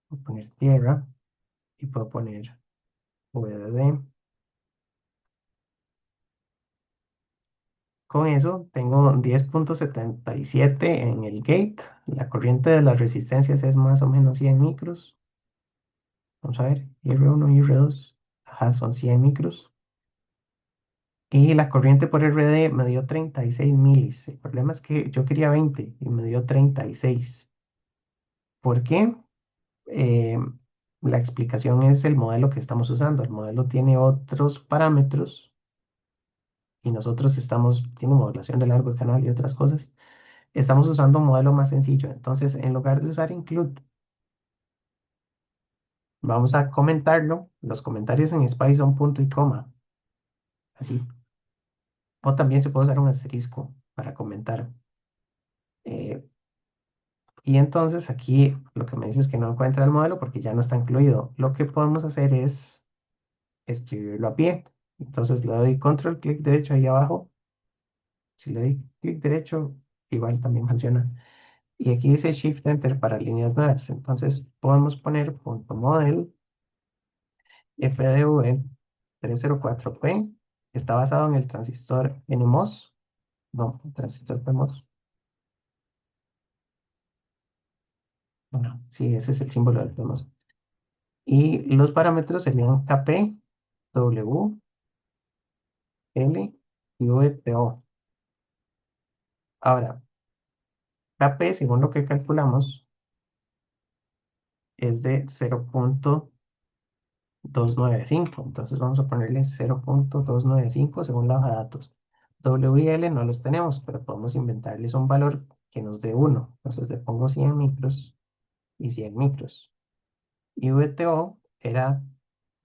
Voy a poner tierra y puedo poner VDD. Con eso tengo 10.77 en el gate. La corriente de las resistencias es más o menos 100 micros. Vamos a ver, R1 y R2. Ajá, son 100 micros. Y la corriente por RD me dio 36 milis. El problema es que yo quería 20 y me dio 36. ¿Por qué? Eh, la explicación es el modelo que estamos usando. El modelo tiene otros parámetros y nosotros tiene modulación de largo de canal y otras cosas. Estamos usando un modelo más sencillo. Entonces, en lugar de usar include, vamos a comentarlo. Los comentarios en Spice son punto y coma, así. O también se puede usar un asterisco para comentar. Eh, y entonces aquí lo que me dice es que no encuentra el modelo porque ya no está incluido. Lo que podemos hacer es escribirlo a pie. Entonces le doy control clic derecho ahí abajo. Si le doy clic derecho, igual también funciona. Y aquí dice Shift Enter para líneas nuevas. Entonces podemos poner punto model FDV 304P. Está basado en el transistor NMOS. No, el transistor PMOS. Bueno, sí, ese es el símbolo del PMOS. Y los parámetros serían KP, W, L y VTO. Ahora, KP, según lo que calculamos, es de 0.295. Entonces vamos a ponerle 0.295 según la hoja de datos. W y L no los tenemos, pero podemos inventarles un valor que nos dé 1. Entonces le pongo 100 micros y 100 micros. Y VTO era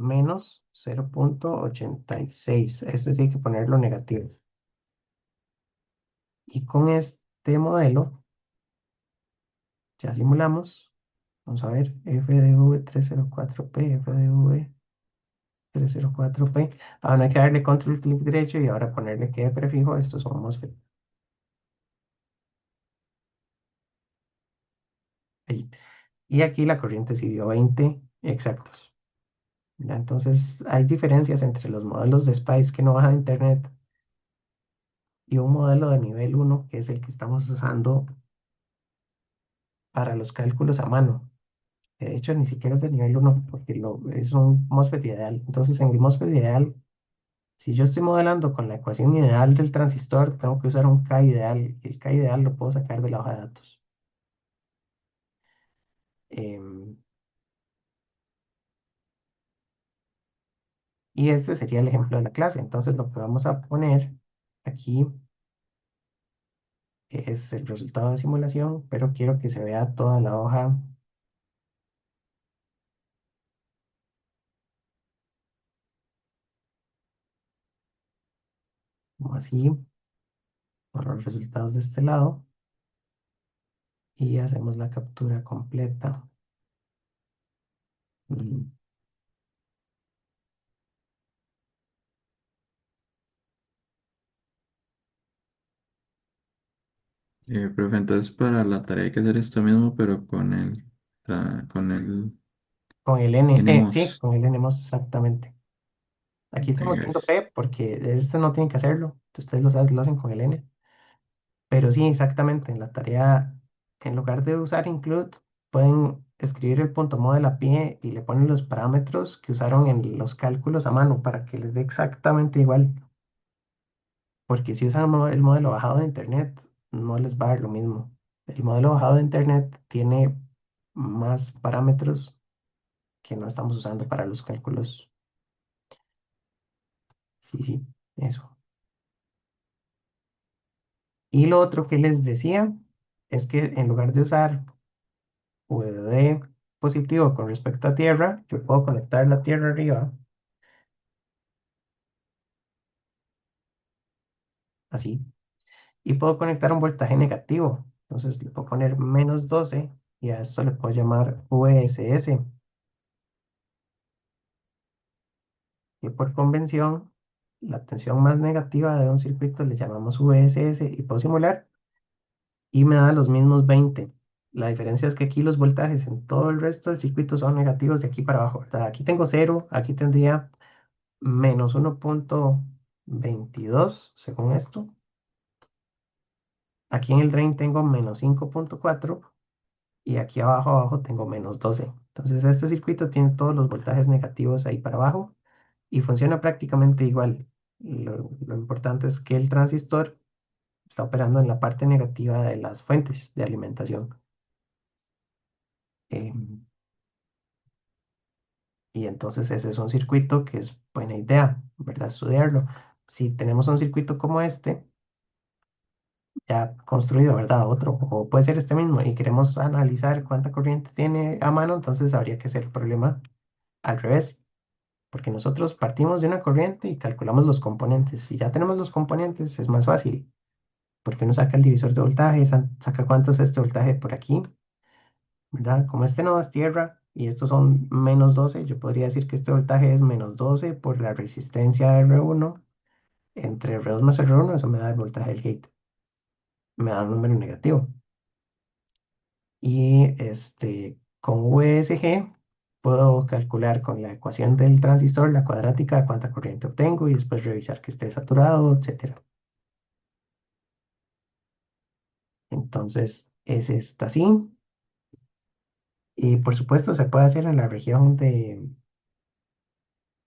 menos 0.86. Este sí hay que ponerlo negativo. Y con este modelo, ya simulamos. Vamos a ver, FDV 304P, FDV 304P. Ahora hay que darle control clic derecho y ahora ponerle que de prefijo. Estos son MOSFET. Ahí. Y aquí la corriente sí dio 20 exactos. ¿Ya? Entonces hay diferencias entre los modelos de SPICE que no baja de internet y un modelo de nivel uno que es el que estamos usando para los cálculos a mano. De hecho, ni siquiera es de nivel uno porque es un MOSFET ideal. Entonces, en el MOSFET ideal, si yo estoy modelando con la ecuación ideal del transistor, tengo que usar un K ideal. Y el K ideal lo puedo sacar de la hoja de datos. Em, y este sería el ejemplo de la clase. Entonces, lo que vamos a poner aquí es el resultado de simulación, pero quiero que se vea toda la hoja como así, con los resultados de este lado, y hacemos la captura completa. Mm, Profe, entonces para la tarea hay que hacer esto mismo, pero con el Con el N, sí, NMOS. con el NMOS exactamente. Aquí estamos Venga, viendo P porque este no tienen que hacerlo. Ustedes lo hacen con el N. Pero sí, exactamente. En la tarea, en lugar de usar include, pueden escribir el punto model a pie y le ponen los parámetros que usaron en los cálculos a mano para que les dé exactamente igual. Porque si usan el modelo bajado de internet, no les va a dar lo mismo. El modelo bajado de internet tiene más parámetros que no estamos usando para los cálculos. Sí, sí, eso. Y lo otro que les decía es que en lugar de usar VD positivo con respecto a tierra, yo puedo conectar la tierra arriba, así, y puedo conectar un voltaje negativo. Entonces le puedo poner -12 y a esto le puedo llamar VSS. Y por convención, la tensión más negativa de un circuito le llamamos VSS y puedo simular y me da los mismos 20. La diferencia es que aquí los voltajes en todo el resto del circuito son negativos de aquí para abajo, ¿verdad? Aquí tengo cero, aquí tendría -1,22 según esto. Aquí en el drain tengo -5,4 y aquí abajo tengo -12. Entonces este circuito tiene todos los voltajes negativos ahí para abajo y funciona prácticamente igual. Lo importante es que el transistor está operando en la parte negativa de las fuentes de alimentación. Em, y entonces ese es un circuito que es buena idea, ¿verdad? Estudiarlo. Si tenemos un circuito como este, ya construido, ¿verdad? Otro, o puede ser este mismo, y queremos analizar cuánta corriente tiene a mano, entonces habría que hacer el problema al revés, porque nosotros partimos de una corriente y calculamos los componentes. Si ya tenemos los componentes, es más fácil, porque uno saca el divisor de voltaje, saca cuánto es este voltaje por aquí, ¿verdad? Como este no es tierra y estos son -12, yo podría decir que este voltaje es -12 por la resistencia R1 entre R2 más R1, eso me da el voltaje del gate, me da un número negativo. Y con VSG puedo calcular con la ecuación del transistor, la cuadrática, cuánta corriente obtengo y después revisar que esté saturado, etcétera. Entonces, ese está así. Y por supuesto, se puede hacer en la región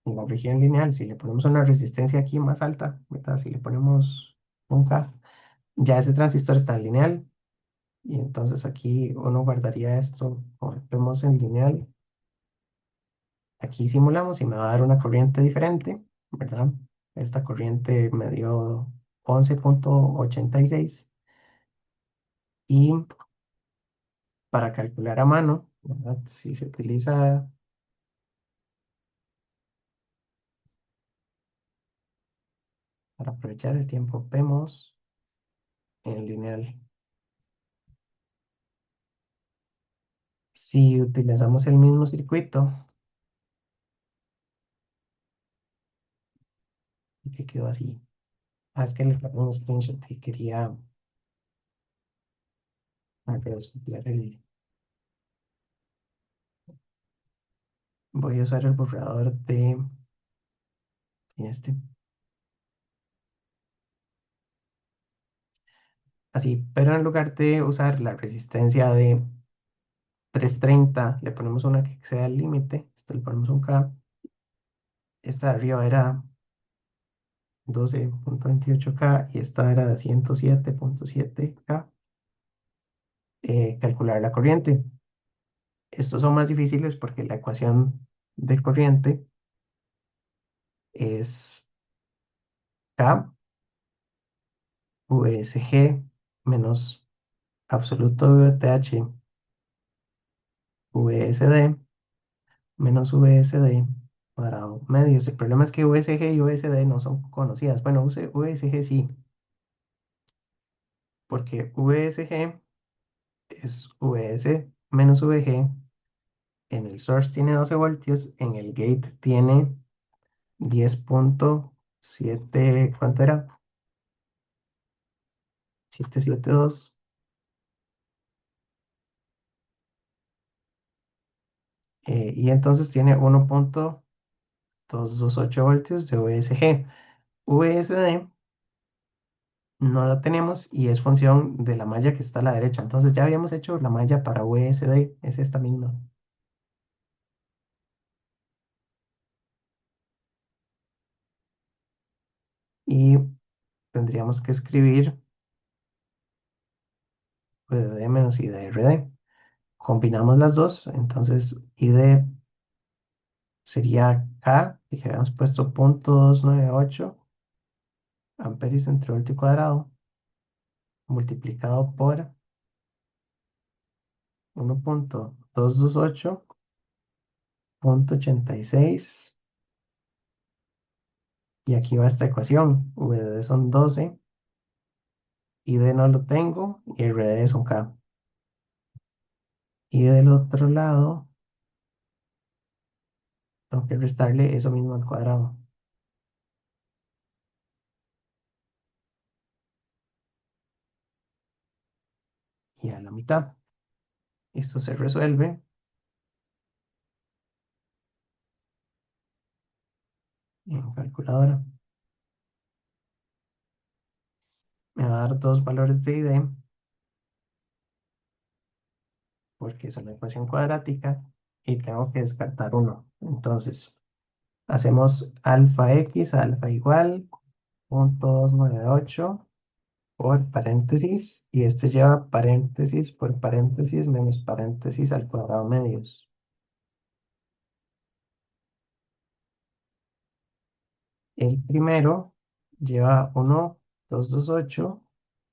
lineal. Si le ponemos una resistencia aquí más alta, ¿verdad? Si le ponemos un K, ya ese transistor está en lineal. Y entonces aquí uno guardaría esto, como vemos en lineal. Aquí simulamos y me va a dar una corriente diferente, ¿verdad? Esta corriente me dio 11,86 y para calcular a mano, ¿verdad? Si se utiliza para aprovechar el tiempo, vemos en lineal Si utilizamos el mismo circuito, que quedó así. Ah, es que le tomé un screenshot y quería pero copiar el. Voy a usar el borrador de este. Así, pero en lugar de usar la resistencia de 330 le ponemos una que exceda el límite. Esto le ponemos un K. Esta de arriba era 12,28K y esta era de 107,7K. Calcular la corriente. Estos son más difíciles porque la ecuación de corriente es K VSG menos absoluto de VTH VSD menos VSD cuadrado medios. El problema es que VSG y VSD no son conocidas. Bueno, VSG sí, porque VSG es VS menos VG. En el source tiene 12 voltios, en el gate tiene 10,7, ¿cuánto era? 772. Y entonces tiene 1,228 voltios de VSG. VSD no la tenemos y es función de la malla que está a la derecha. Entonces ya habíamos hecho la malla para VSD, es esta misma. Y tendríamos que escribir VDD menos IDRD. Combinamos las dos, entonces ID sería K, y que habíamos puesto 0,298 amperios entre voltio cuadrado, multiplicado por 1,228,86. Y aquí va esta ecuación. VDD son 12, ID no lo tengo y RD es un K. Y del otro lado, tengo que restarle eso mismo al cuadrado. Y a la mitad. Esto se resuelve en calculadora. Me va a dar dos valores de ID, porque es una ecuación cuadrática, y tengo que descartar uno. Entonces, hacemos alfa x, alfa igual 0,298 por paréntesis, y este lleva paréntesis por paréntesis menos paréntesis al cuadrado medios. El primero lleva 1,228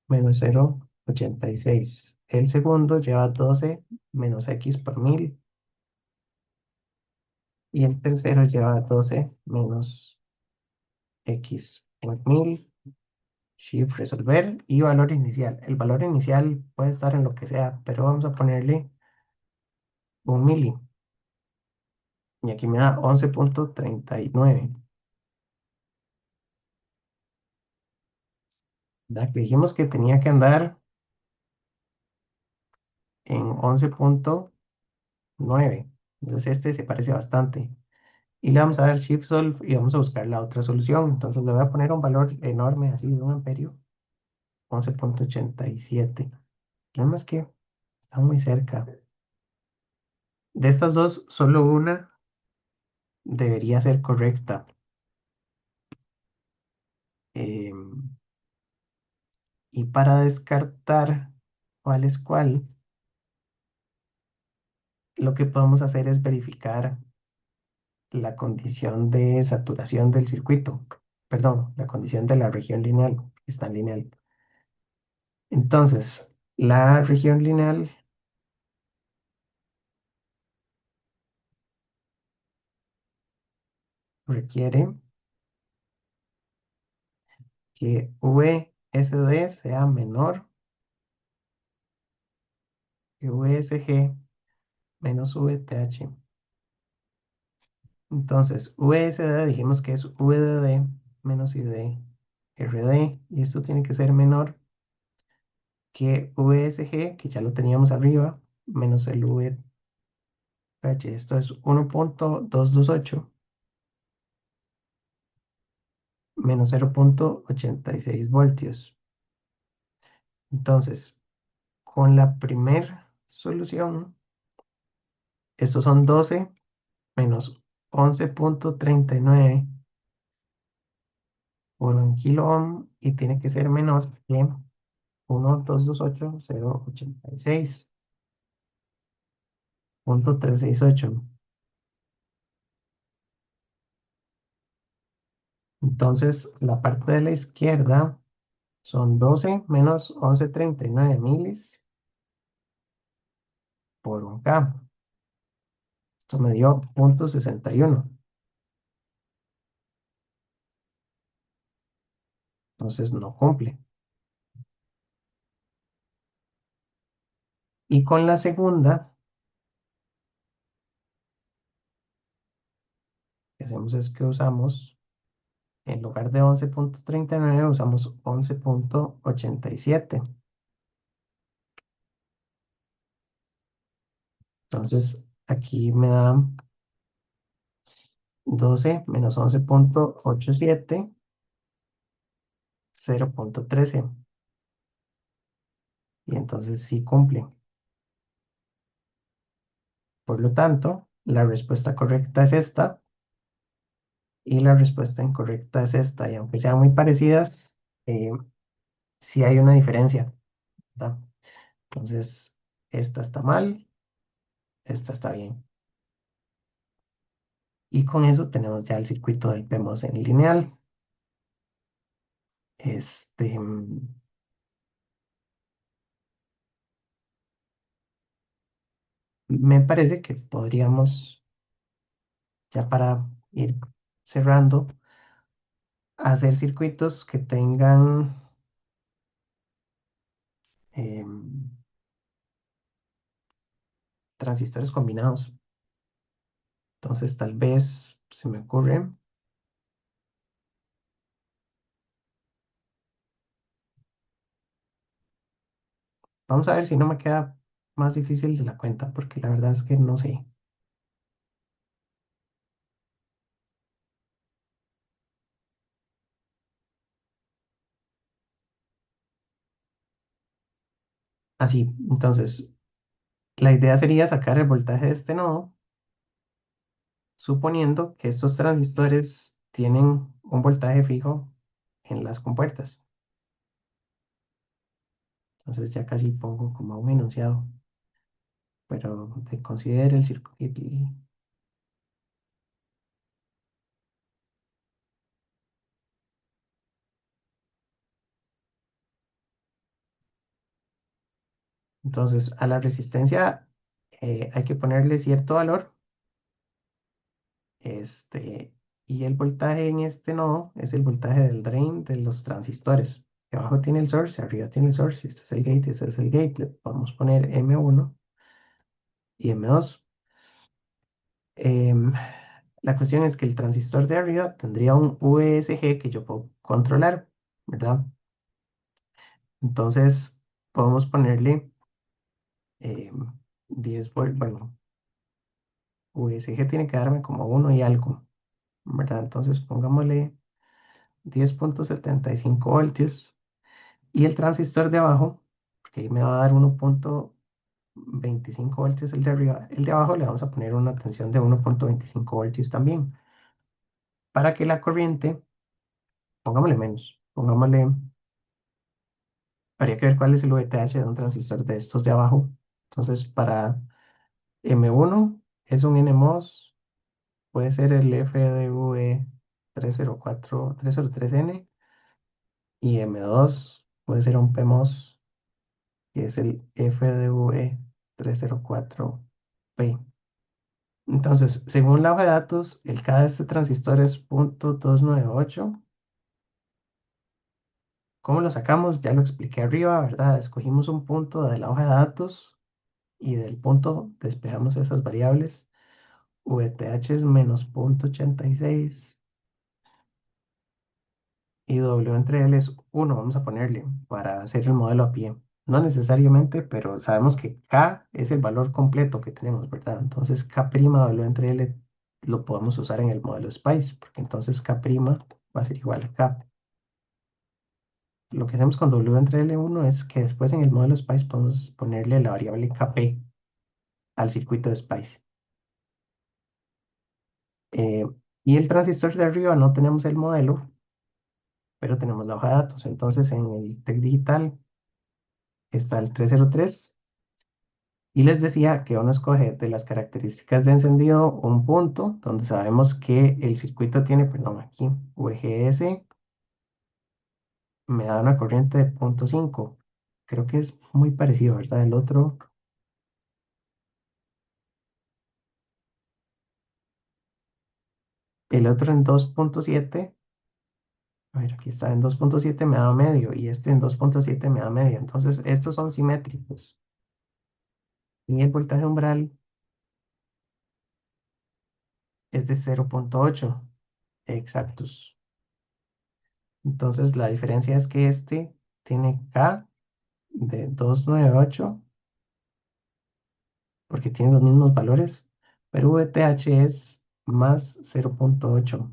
menos 0,86. El segundo lleva 12 menos x por 1000. Y el tercero lleva 12 menos x por 1000. Shift resolver y valor inicial. El valor inicial puede estar en lo que sea, pero vamos a ponerle un mili. Y aquí me da 11,39. ¿Verdad? Que dijimos que tenía que andar en 11,9. Entonces este se parece bastante. Y le vamos a dar Shift Solve y vamos a buscar la otra solución. Entonces le voy a poner un valor enorme, así de 1 amperio, 11,87. Nada más que está muy cerca. De estas dos, solo una debería ser correcta. Em, y para descartar cuál es cuál, lo que podemos hacer es verificar la condición de saturación del circuito. Perdón, la condición de la región lineal, que está en lineal. Entonces, la región lineal requiere que VSD sea menor que VSG menos VTH. Entonces, VSD dijimos que es VDD menos IDRD, y esto tiene que ser menor que VSG, que ya lo teníamos arriba, menos el VTH. Esto es 1.228 menos 0.86 voltios. Entonces, con la primer solución, estos son 12 menos 11.39 por un kilo ohm, y tiene que ser menor que 1.228.086.368. Entonces, la parte de la izquierda son 12 menos 11.39 milis por un K. Esto me dio 0.61. Entonces, no cumple. Y con la segunda, que hacemos es que usamos, en lugar de 11.39 usamos 11.87. Entonces, aquí me da 12 menos 11.87, 0.13. Y entonces sí cumple. Por lo tanto, la respuesta correcta es esta y la respuesta incorrecta es esta. Y aunque sean muy parecidas, sí hay una diferencia, ¿verdad? Entonces, esta está mal, esta está bien. Y con eso tenemos ya el circuito del PMOS en lineal. Este, me parece que podríamos, ya para ir cerrando, hacer circuitos que tengan em, transistores combinados. Entonces, tal vez se me ocurre. Vamos a ver si no me queda más difícil de la cuenta, porque la verdad es que no sé. Así, entonces, la idea sería sacar el voltaje de este nodo, suponiendo que estos transistores tienen un voltaje fijo en las compuertas. Entonces ya casi pongo como un enunciado, pero te considere el circuito. Entonces, a la resistencia hay que ponerle cierto valor. Este, y el voltaje en este nodo es el voltaje del drain de los transistores. Abajo tiene el source, arriba tiene el source. Este es el gate, este es el gate. Le podemos poner M1 y M2. Em, la cuestión es que el transistor de arriba tendría un VSG que yo puedo controlar, ¿verdad? Entonces, podemos ponerle 10 volts. Bueno, VSG tiene que darme como uno y algo, ¿verdad? Entonces, pongámosle 10.75 voltios. Y el transistor de abajo, porque ahí me va a dar 1.25 voltios el de arriba, el de abajo le vamos a poner una tensión de 1.25 voltios también, para que la corriente, pongámosle menos, pongámosle, habría que ver cuál es el VTH de un transistor de estos de abajo. Entonces, para M1 es un NMOS, puede ser el FDV 303N, y M2 puede ser un PMOS, que es el FDV 304P. Entonces, según la hoja de datos, el K de este transistor es 0.298. ¿Cómo lo sacamos? Ya lo expliqué arriba, ¿verdad? Escogimos un punto de la hoja de datos y del punto despejamos esas variables. VTH es menos 0,86 y W entre L es 1, vamos a ponerle para hacer el modelo a pie. No necesariamente, pero sabemos que K es el valor completo que tenemos, ¿verdad? Entonces K' W entre L lo podemos usar en el modelo SPICE, porque entonces K' va a ser igual a K. Lo que hacemos con W entre L1 es que después en el modelo SPICE podemos ponerle la variable Kp al circuito de SPICE. Eh, y el transistor de arriba no tenemos el modelo, pero tenemos la hoja de datos. Entonces en el TEC digital está el 303 y les decía que uno escoge de las características de encendido un punto donde sabemos que el circuito tiene, perdón, aquí, VGS me da una corriente de 0,5. Creo que es muy parecido, ¿verdad? El otro en 2,7. A ver, aquí está en 2,7 me da medio y este en 2,7 me da medio. Entonces, estos son simétricos. Y el voltaje umbral es de 0,8 exactos. Entonces, la diferencia es que este tiene K de 298 porque tiene los mismos valores, pero VTH es más 0,8.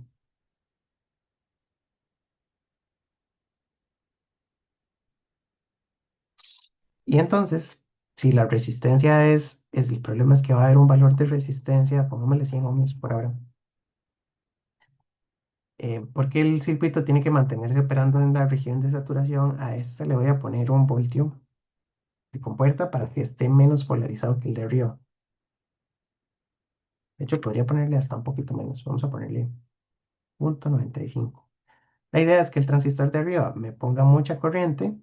Y entonces, si la resistencia el problema es que va a haber un valor de resistencia, pongámosle 100 ohms por ahora. Porque el circuito tiene que mantenerse operando en la región de saturación. A este le voy a poner un voltio de compuerta para que esté menos polarizado que el de arriba. De hecho, podría ponerle hasta un poquito menos. Vamos a ponerle 0,95. La idea es que el transistor de arriba me ponga mucha corriente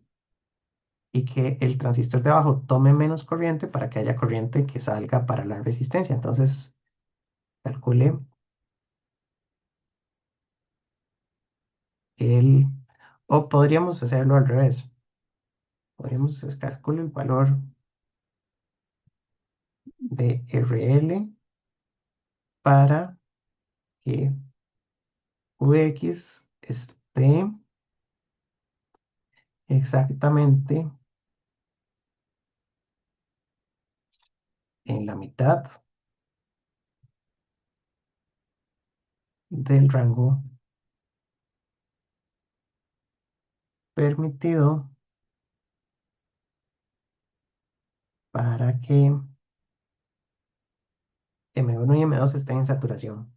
y que el transistor de abajo tome menos corriente para que haya corriente que salga para la resistencia. Entonces, calcule el... O podríamos hacerlo al revés. Podríamos calcular el valor de RL para que Vx esté exactamente en la mitad del rango permitido para que M1 y M2 estén en saturación.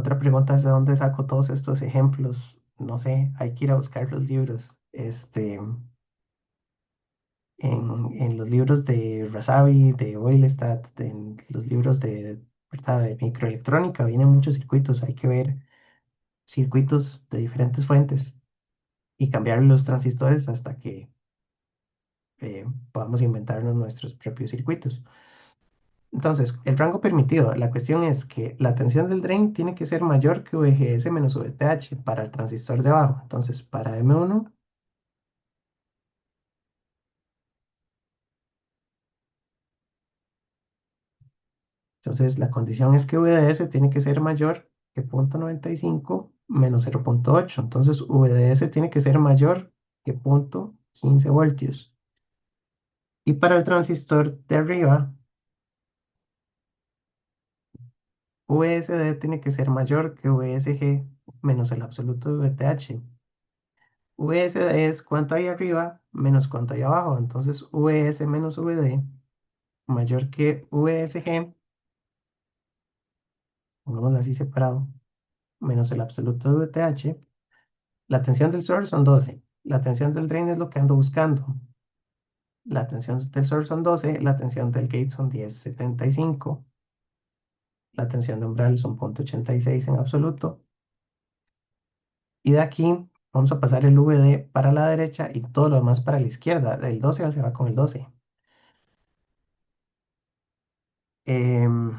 Otra pregunta es de dónde saco todos estos ejemplos. No sé, hay que ir a buscar los libros. En los libros de Razavi, de Oilestad, en los libros ¿verdad? De microelectrónica, vienen muchos circuitos. Hay que ver circuitos de diferentes fuentes y cambiar los transistores hasta que podamos inventarnos nuestros propios circuitos. Entonces, el rango permitido, la cuestión es que la tensión del drain tiene que ser mayor que VGS menos VTH para el transistor de abajo. Entonces, para M1, entonces la condición es que VDS tiene que ser mayor que 0,95 menos 0,8. Entonces, VDS tiene que ser mayor que 0,15 voltios. Y para el transistor de arriba, VSD tiene que ser mayor que VSG menos el absoluto de VTH. VSD es cuánto hay arriba menos cuánto hay abajo. Entonces, VS menos VD mayor que VSG, pongámoslo así separado, menos el absoluto de VTH. La tensión del source son 12. La tensión del drain es lo que ando buscando. La tensión del source son 12. La tensión del gate son 10,75. La tensión de umbral son 0,86 en absoluto. Y de aquí vamos a pasar el VD para la derecha y todo lo demás para la izquierda. El 12 se va con el 12. Em,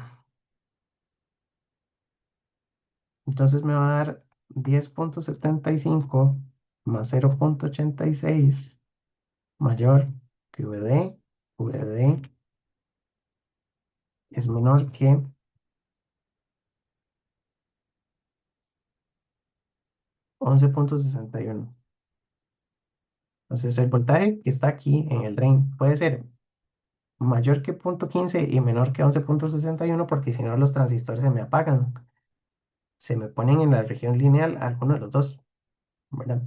entonces me va a dar 10,75 más 0,86 mayor que VD. VD es menor que 11,61. Entonces el voltaje que está aquí en el drain puede ser mayor que 0,15 y menor que 11,61 porque si no los transistores se me apagan. Se me ponen en la región lineal alguno de los dos, ¿verdad?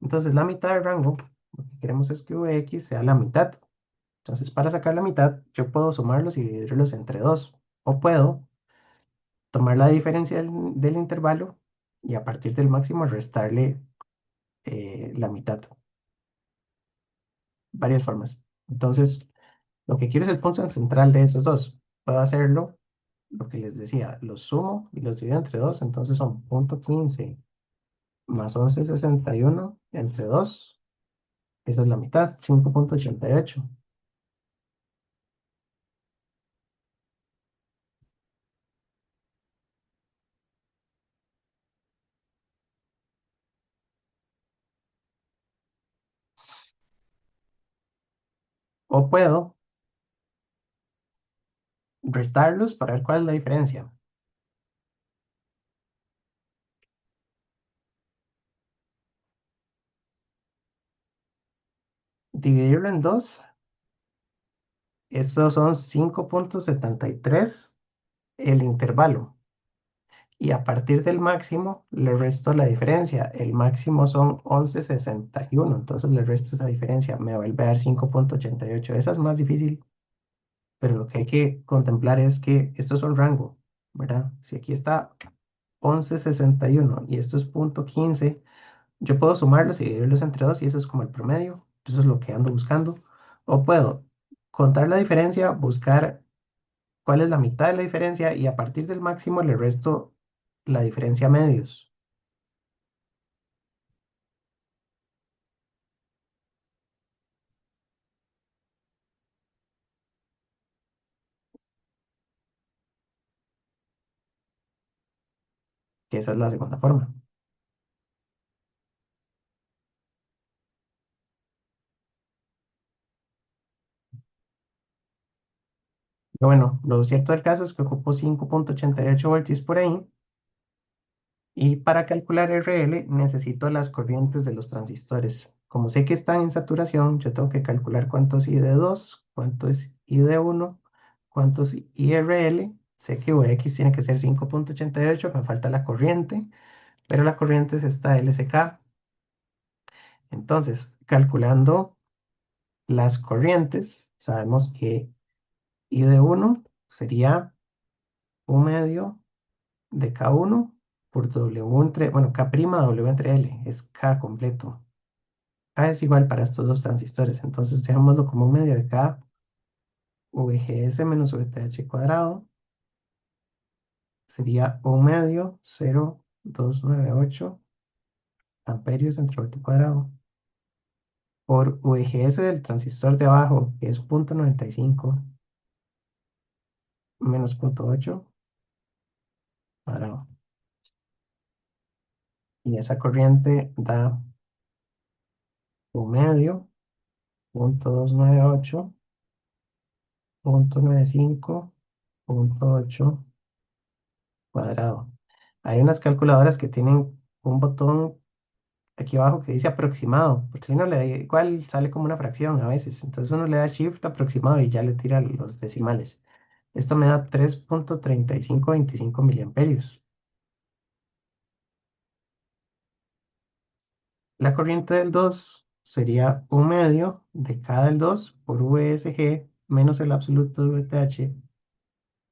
Entonces la mitad del rango, lo que queremos es que Vx sea la mitad. Entonces para sacar la mitad, yo puedo sumarlos y dividirlos entre dos. O puedo tomar la diferencia del intervalo y a partir del máximo restarle la mitad. Varias formas. Entonces, lo que quiero es el punto central de esos dos. Puedo hacerlo, lo que les decía, los sumo y los divido entre dos. Entonces son 0,15 más 11,61 entre 2. Esa es la mitad, 5,88. O puedo restarlos para ver cuál es la diferencia. Dividirlo en dos, estos son 5,73 el intervalo. Y a partir del máximo le resto la diferencia. El máximo son 11,61. Entonces le resto esa diferencia. Me vuelve a dar 5,88. Esa es más difícil, pero lo que hay que contemplar es que esto es un rango, ¿verdad? Si aquí está 11,61 y esto es 0,15, yo puedo sumarlos y dividirlos entre dos y eso es como el promedio. Eso es lo que ando buscando. O puedo contar la diferencia, buscar cuál es la mitad de la diferencia y a partir del máximo le resto la diferencia a medios, que esa es la segunda forma. Pero bueno, lo cierto del caso es que ocupo 5,88 voltios por ahí y para calcular RL necesito las corrientes de los transistores. Como sé que están en saturación, yo tengo que calcular cuánto es ID2, cuánto es ID1, cuánto es IRL. Sé que Vx tiene que ser 5,88, me falta la corriente, pero la corriente es esta LSK. Entonces, calculando las corrientes, sabemos que ID1 sería un medio de K1 por W entre, bueno, K' W entre L, es K completo. K es igual para estos dos transistores, entonces dejémoslo como un medio de K VGS menos VTH cuadrado, sería un medio 0,298 amperios entre voltio cuadrado, por VGS del transistor de abajo, que es 0,95 menos 0,8 cuadrado. Y esa corriente da un medio, 0,298 0,95 0,8 cuadrado. Hay unas calculadoras que tienen un botón aquí abajo que dice aproximado, porque si uno le da igual sale como una fracción a veces. Entonces uno le da shift aproximado y ya le tira los decimales. Esto me da 3,3525 miliamperios. La corriente del 2 sería un medio de K del 2 por VSG menos el absoluto de VTH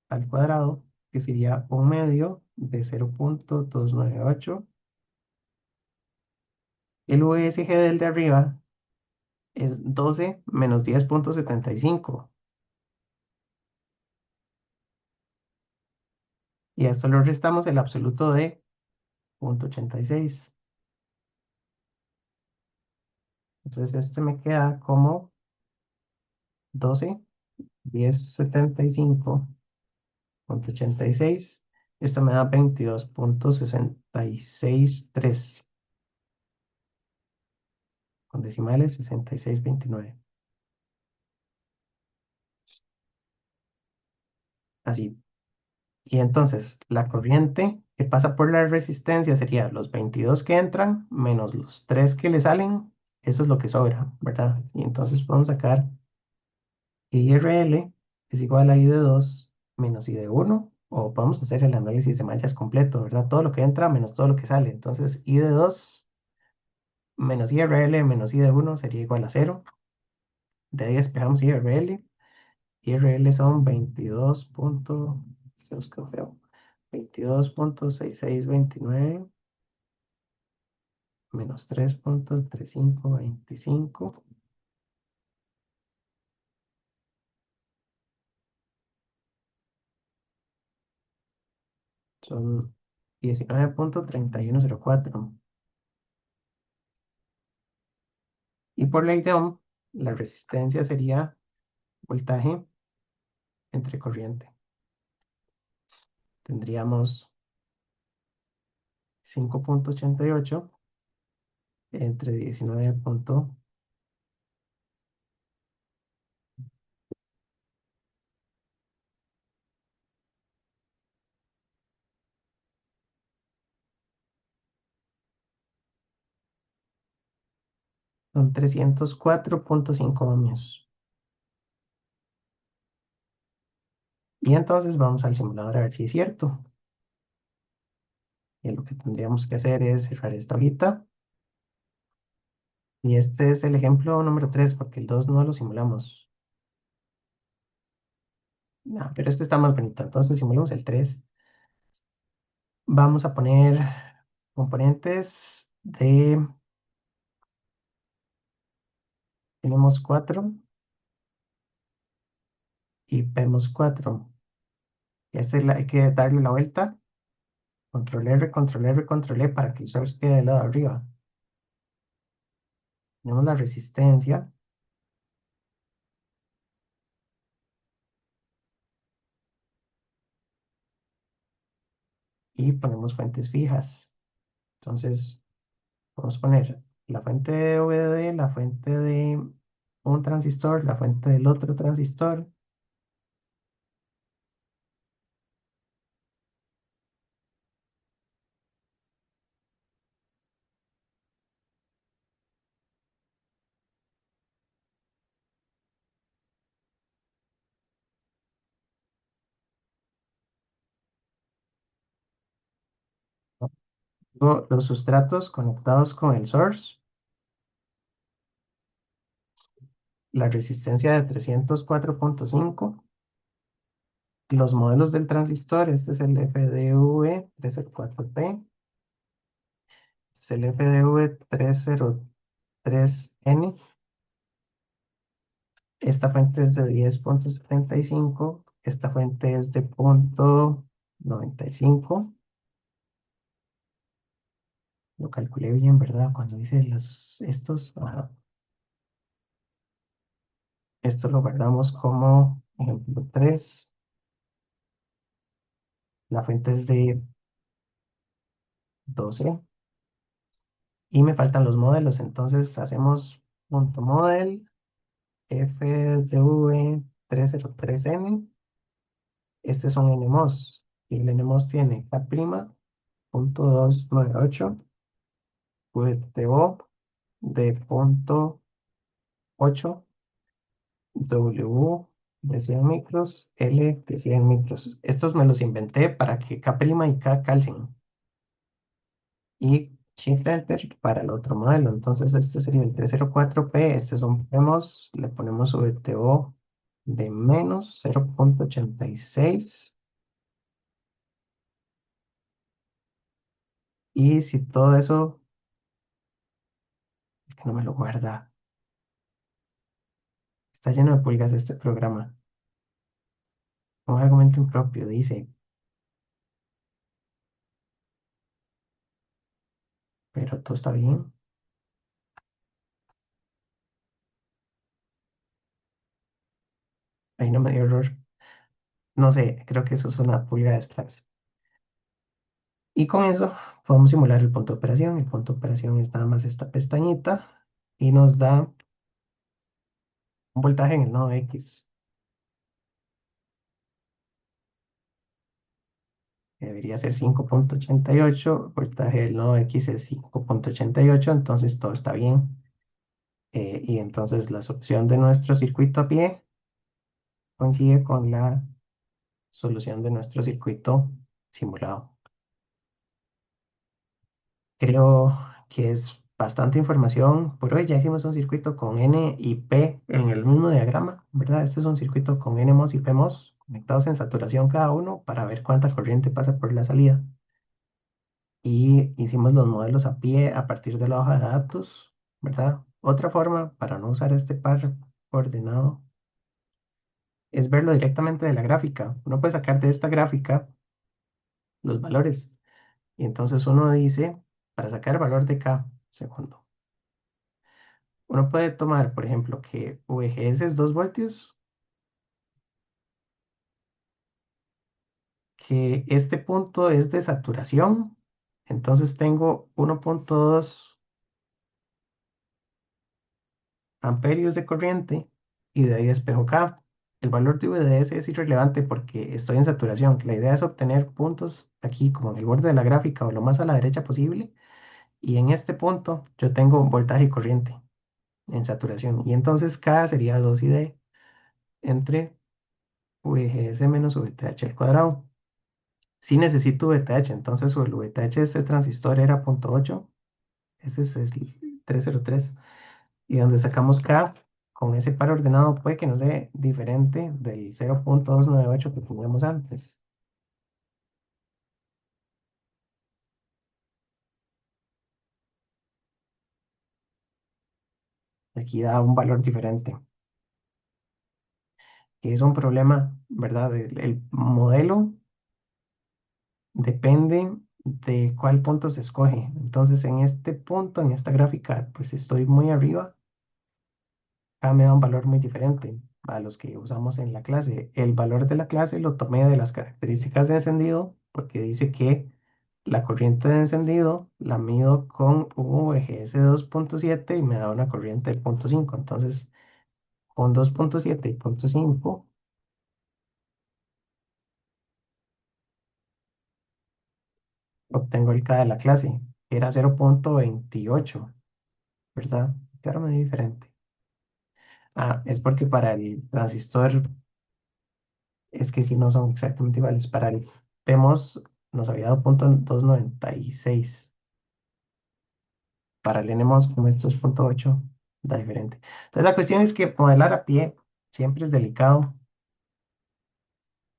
al cuadrado, que sería un medio de 0,298. El USG del de arriba es 12 menos 10,75. Y a esto le restamos el absoluto de 0,86. Entonces este me queda como 12, 10,75 86. Esto me da 22,663 con decimales 66,29. Así. Y entonces la corriente que pasa por la resistencia sería los 22 que entran menos los 3 que le salen. Eso es lo que sobra, ¿verdad? Y entonces podemos sacar que IRL es igual a I de 2 menos I de 1. O podemos hacer el análisis de mallas completo, ¿verdad? Todo lo que entra menos todo lo que sale. Entonces I de 2 menos IRL menos I de 1 sería igual a 0. De ahí despejamos IRL. IRL son 22 se os quedó feo. 22,6629 menos 3,3525 son 19,3104. Y por ley de Ohm, la resistencia sería voltaje entre corriente. Tendríamos 5,88 entre 19 son 304,5 ohmios. Y entonces vamos al simulador a ver si es cierto. Y lo que tendríamos que hacer es cerrar esta hojita. Y este es el ejemplo número 3 porque el 2 no lo simulamos. No, pero este está más bonito. Entonces simulamos el 3. Vamos a poner componentes de... Tenemos 4 y vemos 4. Hay que darle la vuelta. Control R, control R, control E para que el source quede del lado de arriba. Tenemos la resistencia. Y ponemos fuentes fijas. Entonces, vamos a poner la fuente de VDD, la fuente de un transistor, la fuente del otro transistor. Luego, los sustratos conectados con el source, la resistencia de 304,5, los modelos del transistor, este es el FDV 304P, este es el FDV 303N, esta fuente es de 10,75, esta fuente es de 0,95. Lo calculé bien, ¿verdad? Cuando hice estos, ajá. Esto lo guardamos como ejemplo 3. La fuente es de 12. Y me faltan los modelos. Entonces hacemos punto model fdv 303n. Este es un NMOS. Y el NMOS tiene K'.298, VTO de 0,8, W de 100 micros, L de 100 micros. Estos me los inventé para que K' y K calcen. Y Shift Enter para el otro modelo. Entonces este sería el 304P. Este es un PMOS. Le ponemos VTO de menos 0,86. Y si todo eso, es que no me lo guarda. Está lleno de pulgas este programa. Un argumento impropio, dice. Pero todo está bien. Ahí no me dio error. No sé, creo que eso es una pulga de Splax. Y con eso podemos simular el punto de operación. El punto de operación es nada más esta pestañita y nos da un voltaje en el nodo X, que debería ser 5,88. El voltaje del nodo X es 5,88, entonces todo está bien. Y entonces la solución de nuestro circuito a pie coincide con la solución de nuestro circuito simulado. Creo que es bastante información. Por hoy ya hicimos un circuito con N y P en el mismo diagrama, ¿verdad? Este es un circuito con NMOS y PMOS conectados en saturación cada uno para ver cuánta corriente pasa por la salida. Y hicimos los modelos a pie a partir de la hoja de datos, ¿verdad? Otra forma para no usar este par coordenado es verlo directamente de la gráfica. Uno puede sacar de esta gráfica los valores. Y entonces uno dice, para sacar el valor de K, segundo, uno puede tomar, por ejemplo, que VGS es 2 voltios, que este punto es de saturación, entonces tengo 1,2 amperios de corriente y de ahí despejo K. El valor de VDS es irrelevante porque estoy en saturación. La idea es obtener puntos aquí como en el borde de la gráfica o lo más a la derecha posible. Y en este punto yo tengo voltaje y corriente en saturación. Y entonces K sería 2 ID entre VGS menos VTH al cuadrado. Si necesito VTH, entonces el VTH de este transistor era 0,8. Ese es el 303. Y donde sacamos K con ese par ordenado puede que nos dé diferente del 0,298 que teníamos antes. Aquí da un valor diferente, que es un problema, ¿verdad? El modelo depende de cuál punto se escoge. Entonces, en este punto, en esta gráfica, pues estoy muy arriba. Acá me da un valor muy diferente a los que usamos en la clase. El valor de la clase lo tomé de las características de encendido, porque dice que la corriente de encendido la mido con un VGS 2,7 y me da una corriente de 0,5. Entonces, con 2,7 y 0,5 obtengo el K de la clase, que era 0,28, ¿verdad? Claro, me di diferente. Ah, es porque para el transistor es que si no son exactamente iguales. Para el PMOS nos había dado 0,296. Para el NMOS, como esto es 0,8, da diferente. Entonces la cuestión es que modelar a pie siempre es delicado.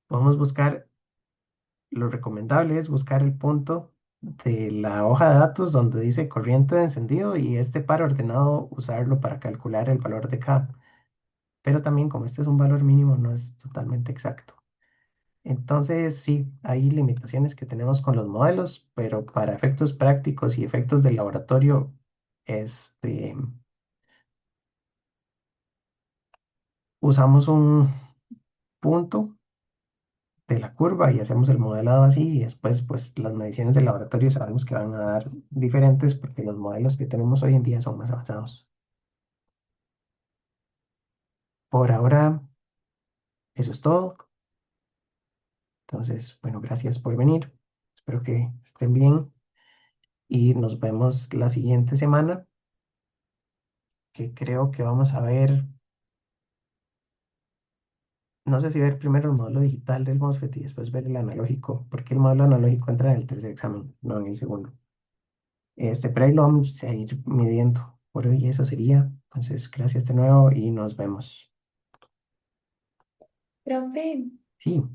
Podemos buscar, lo recomendable es buscar el punto de la hoja de datos donde dice corriente de encendido y este par ordenado usarlo para calcular el valor de K. Pero también como este es un valor mínimo, no es totalmente exacto. Entonces, sí, hay limitaciones que tenemos con los modelos, pero para efectos prácticos y efectos de laboratorio, este, usamos un punto de la curva y hacemos el modelado así y después, pues, las mediciones de laboratorio sabemos que van a dar diferentes porque los modelos que tenemos hoy en día son más avanzados. Por ahora, eso es todo. Entonces, bueno, gracias por venir. Espero que estén bien y nos vemos la siguiente semana, que creo que vamos a ver. No sé si ver primero el modelo digital del MOSFET y después ver el analógico, porque el modelo analógico entra en el tercer examen, no en el segundo. Pero ahí lo vamos a ir midiendo. Por hoy eso sería. Entonces, gracias de nuevo y nos vemos. Profe, Sí,